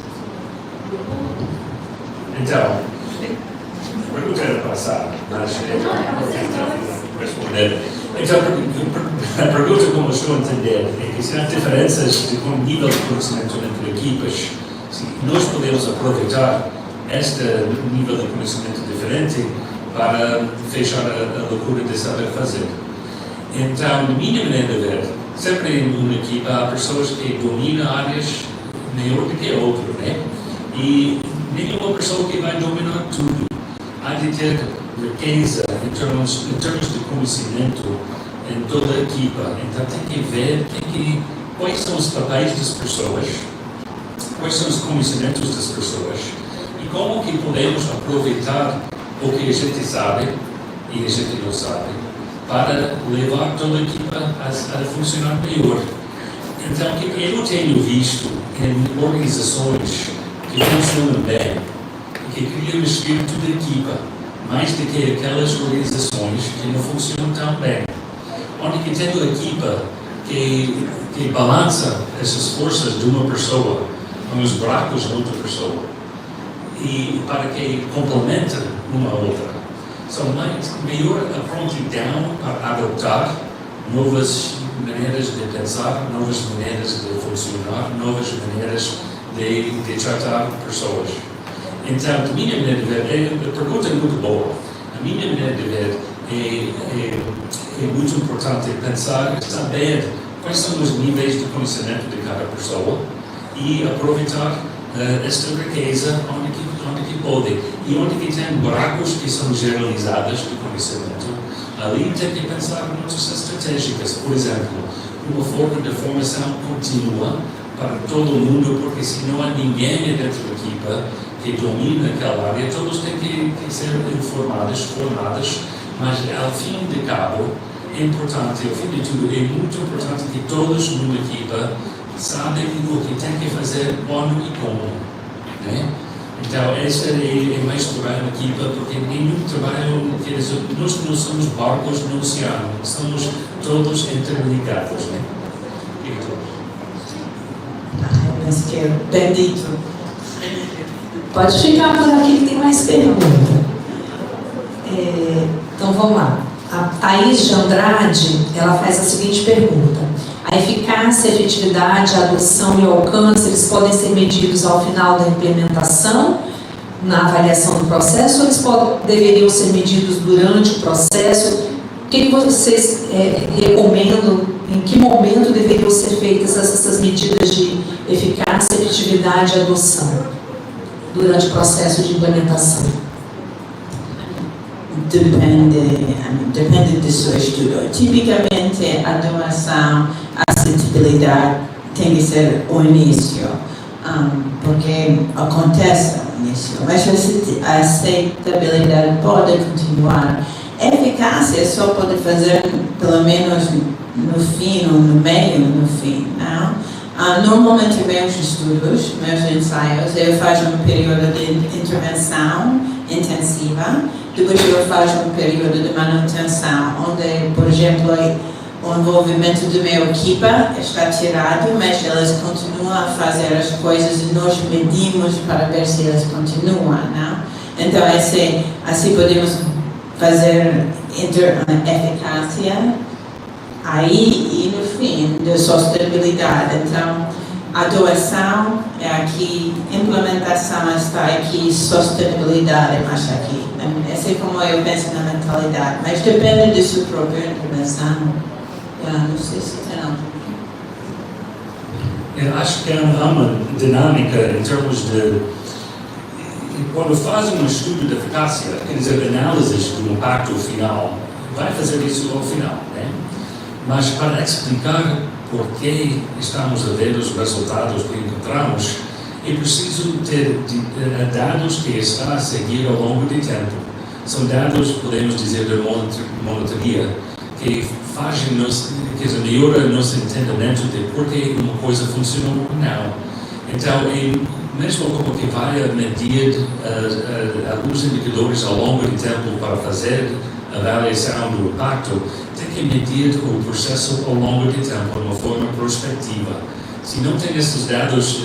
Então, a pergunta era passada, mas responder. Então, a pergunta, como eu estou a entender, é que se há diferenças de nível de conhecimento entre equipas, se nós podemos aproveitar este nível de conhecimento diferente para fechar a loucura de saber fazer. Então, na minha maneira de ver, sempre em uma equipa há pessoas que dominam áreas melhor do que a outra, né? E nenhuma pessoa que vai dominar tudo. Há de ter riqueza em termos de conhecimento em toda a equipa. Então tem que ver quais são os papéis das pessoas, quais são os conhecimentos das pessoas e como que podemos aproveitar o que a gente sabe e a gente não sabe para levar toda a equipa a funcionar melhor. Então, o que eu tenho visto em organizações que funcionam bem e que criam um espírito de equipa, mais do que aquelas organizações que não funcionam tão bem. Onde que tem uma equipa que balança essas forças de uma pessoa com os buracos de outra pessoa e para que complementem uma a outra. São melhor a prontidão para adotar novas maneiras de pensar, novas maneiras de funcionar, novas maneiras de tratar pessoas. Então, a minha maneira de ver, a pergunta é muito boa. A minha maneira de ver é muito importante pensar, saber quais são os níveis de conhecimento de cada pessoa e aproveitar esta riqueza onde que pode. E onde que tem buracos que são generalizados de conhecimento, ali tem que pensar em outras estratégicas. Por exemplo, uma forma de formação contínua para todo mundo, porque se não há ninguém dentro da equipa que domina aquela área, todos têm que ser formados, mas ao fim de cabo, é importante, ao fim de tudo, é muito importante que todos numa equipa sabem o que tem que fazer, quando e como. Né? Então, esse é mais trabalho na equipa, porque nenhum trabalho, quer dizer, nós não somos barcos no oceano, somos todos interligados. Né? Mas que é bendito. Pode ficar por aqui que tem mais pergunta. Então vamos lá. A Thaís de Andrade, ela faz a seguinte pergunta: a eficácia, a efetividade, a adoção e o alcance, eles podem ser medidos ao final da implementação, na avaliação do processo, ou eles deveriam ser medidos durante o processo? O que vocês recomendam? Em que momento deveriam ser feitas essas medidas de eficácia, efetividade e adoção durante o processo de implementação? Depende do seu estudo. Tipicamente, a doação, a aceitabilidade tem que ser o início, porque acontece no início, mas a aceitabilidade pode continuar. A eficácia só pode fazer pelo menos no fim, ou no meio, no fim, não? Normalmente, meus estudos, meus ensaios, eu faço um período de intervenção intensiva, depois eu faço um período de manutenção, onde, por exemplo, o envolvimento da minha equipa está tirado, mas elas continuam a fazer as coisas e nós medimos para ver se elas continuam, não? Então, assim podemos fazer eficácia aí e no fim, de sustentabilidade. Então, a doação é aqui, implementação está aqui, sustentabilidade é mais aqui. Essa é como eu penso na mentalidade, mas depende de sua própria intervenção. Não sei se tem. Eu acho que há uma dinâmica em termos de... Quando faz um estudo de eficácia, quer dizer, análises do impacto final, vai fazer isso ao final, né? Mas para explicar por que estamos a ver os resultados que encontramos, é preciso ter dados que está a seguir ao longo do tempo. São dados, podemos dizer, de monitoria, que melhora nosso entendimento de por que uma coisa funcionou ou não. Então, mesmo como que vai medir alguns indicadores ao longo do tempo para fazer a avaliação do impacto, tem que medir o processo ao longo do tempo, de uma forma prospectiva. Se não tem esses dados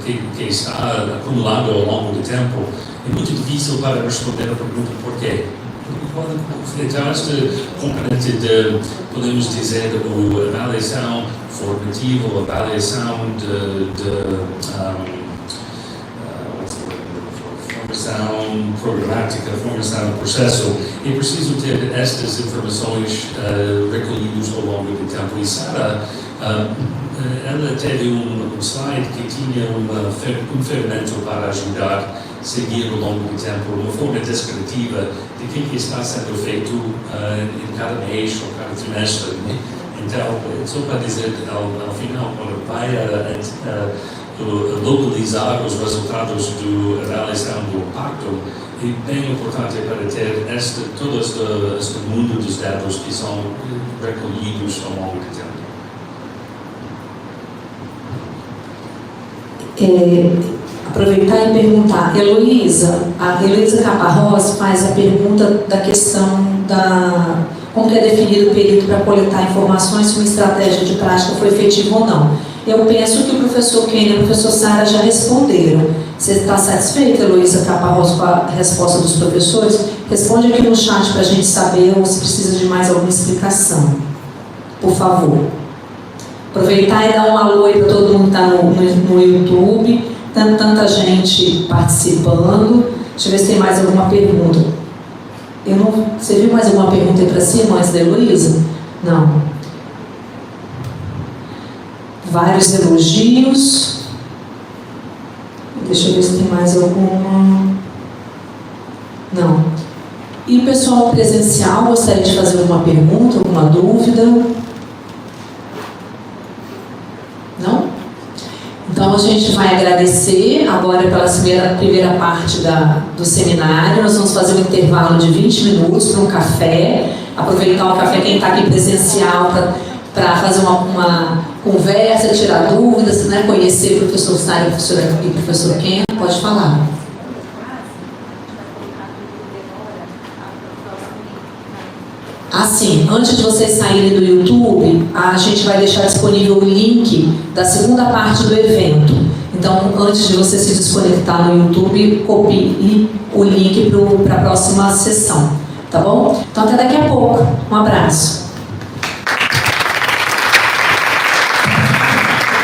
que está acumulado ao longo do tempo, é muito difícil para responder a pergunta por quê. Então, esta componente de, podemos dizer, a avaliação formativa, a avaliação formação programática, formação do processo, é preciso ter estas informações recolhidas ao longo do tempo. E Sara, ela teve um slide que tinha um ferramenta para ajudar a seguir ao longo do tempo, uma forma descritiva de que está sendo feito em cada mês ou cada trimestre. Então, só para dizer, ao final, quando vai localizar os resultados da avaliação do impacto, é bem importante para ter todo este mundo dos dados que são recolhidos ao longo do tempo. Aproveitar e perguntar, a Heloísa Caparrós faz a pergunta da questão da como é definido o período para coletar informações se uma estratégia de prática foi efetiva ou não. Eu penso que o professor Kenny e a professora Sara já responderam. Você está satisfeita, Heloísa Caparrós, com a resposta dos professores? Responde aqui no chat para a gente saber ou se precisa de mais alguma explicação. Por favor. Aproveitar e dar um alô aí para todo mundo que está no YouTube. Tanta gente participando. Deixa eu ver se tem mais alguma pergunta. Você viu mais alguma pergunta aí para cima antes da Heloísa? Não. Vários elogios. Deixa eu ver se tem mais alguma. Não. E o pessoal presencial gostaria de fazer alguma pergunta, alguma dúvida? Não? Então a gente vai agradecer agora pela primeira parte do seminário. Nós vamos fazer um intervalo de 20 minutos para um café. Aproveitar o café, quem está aqui presencial, para fazer uma conversa, tirar dúvidas, né? Conhecer o professor Sara e o professor Ken. Pode falar. Assim, antes de vocês saírem do YouTube, a gente vai deixar disponível o link da segunda parte do evento. Então, antes de você se desconectar no YouTube, copie o link para a próxima sessão. Tá bom? Então, até daqui a pouco. Um abraço.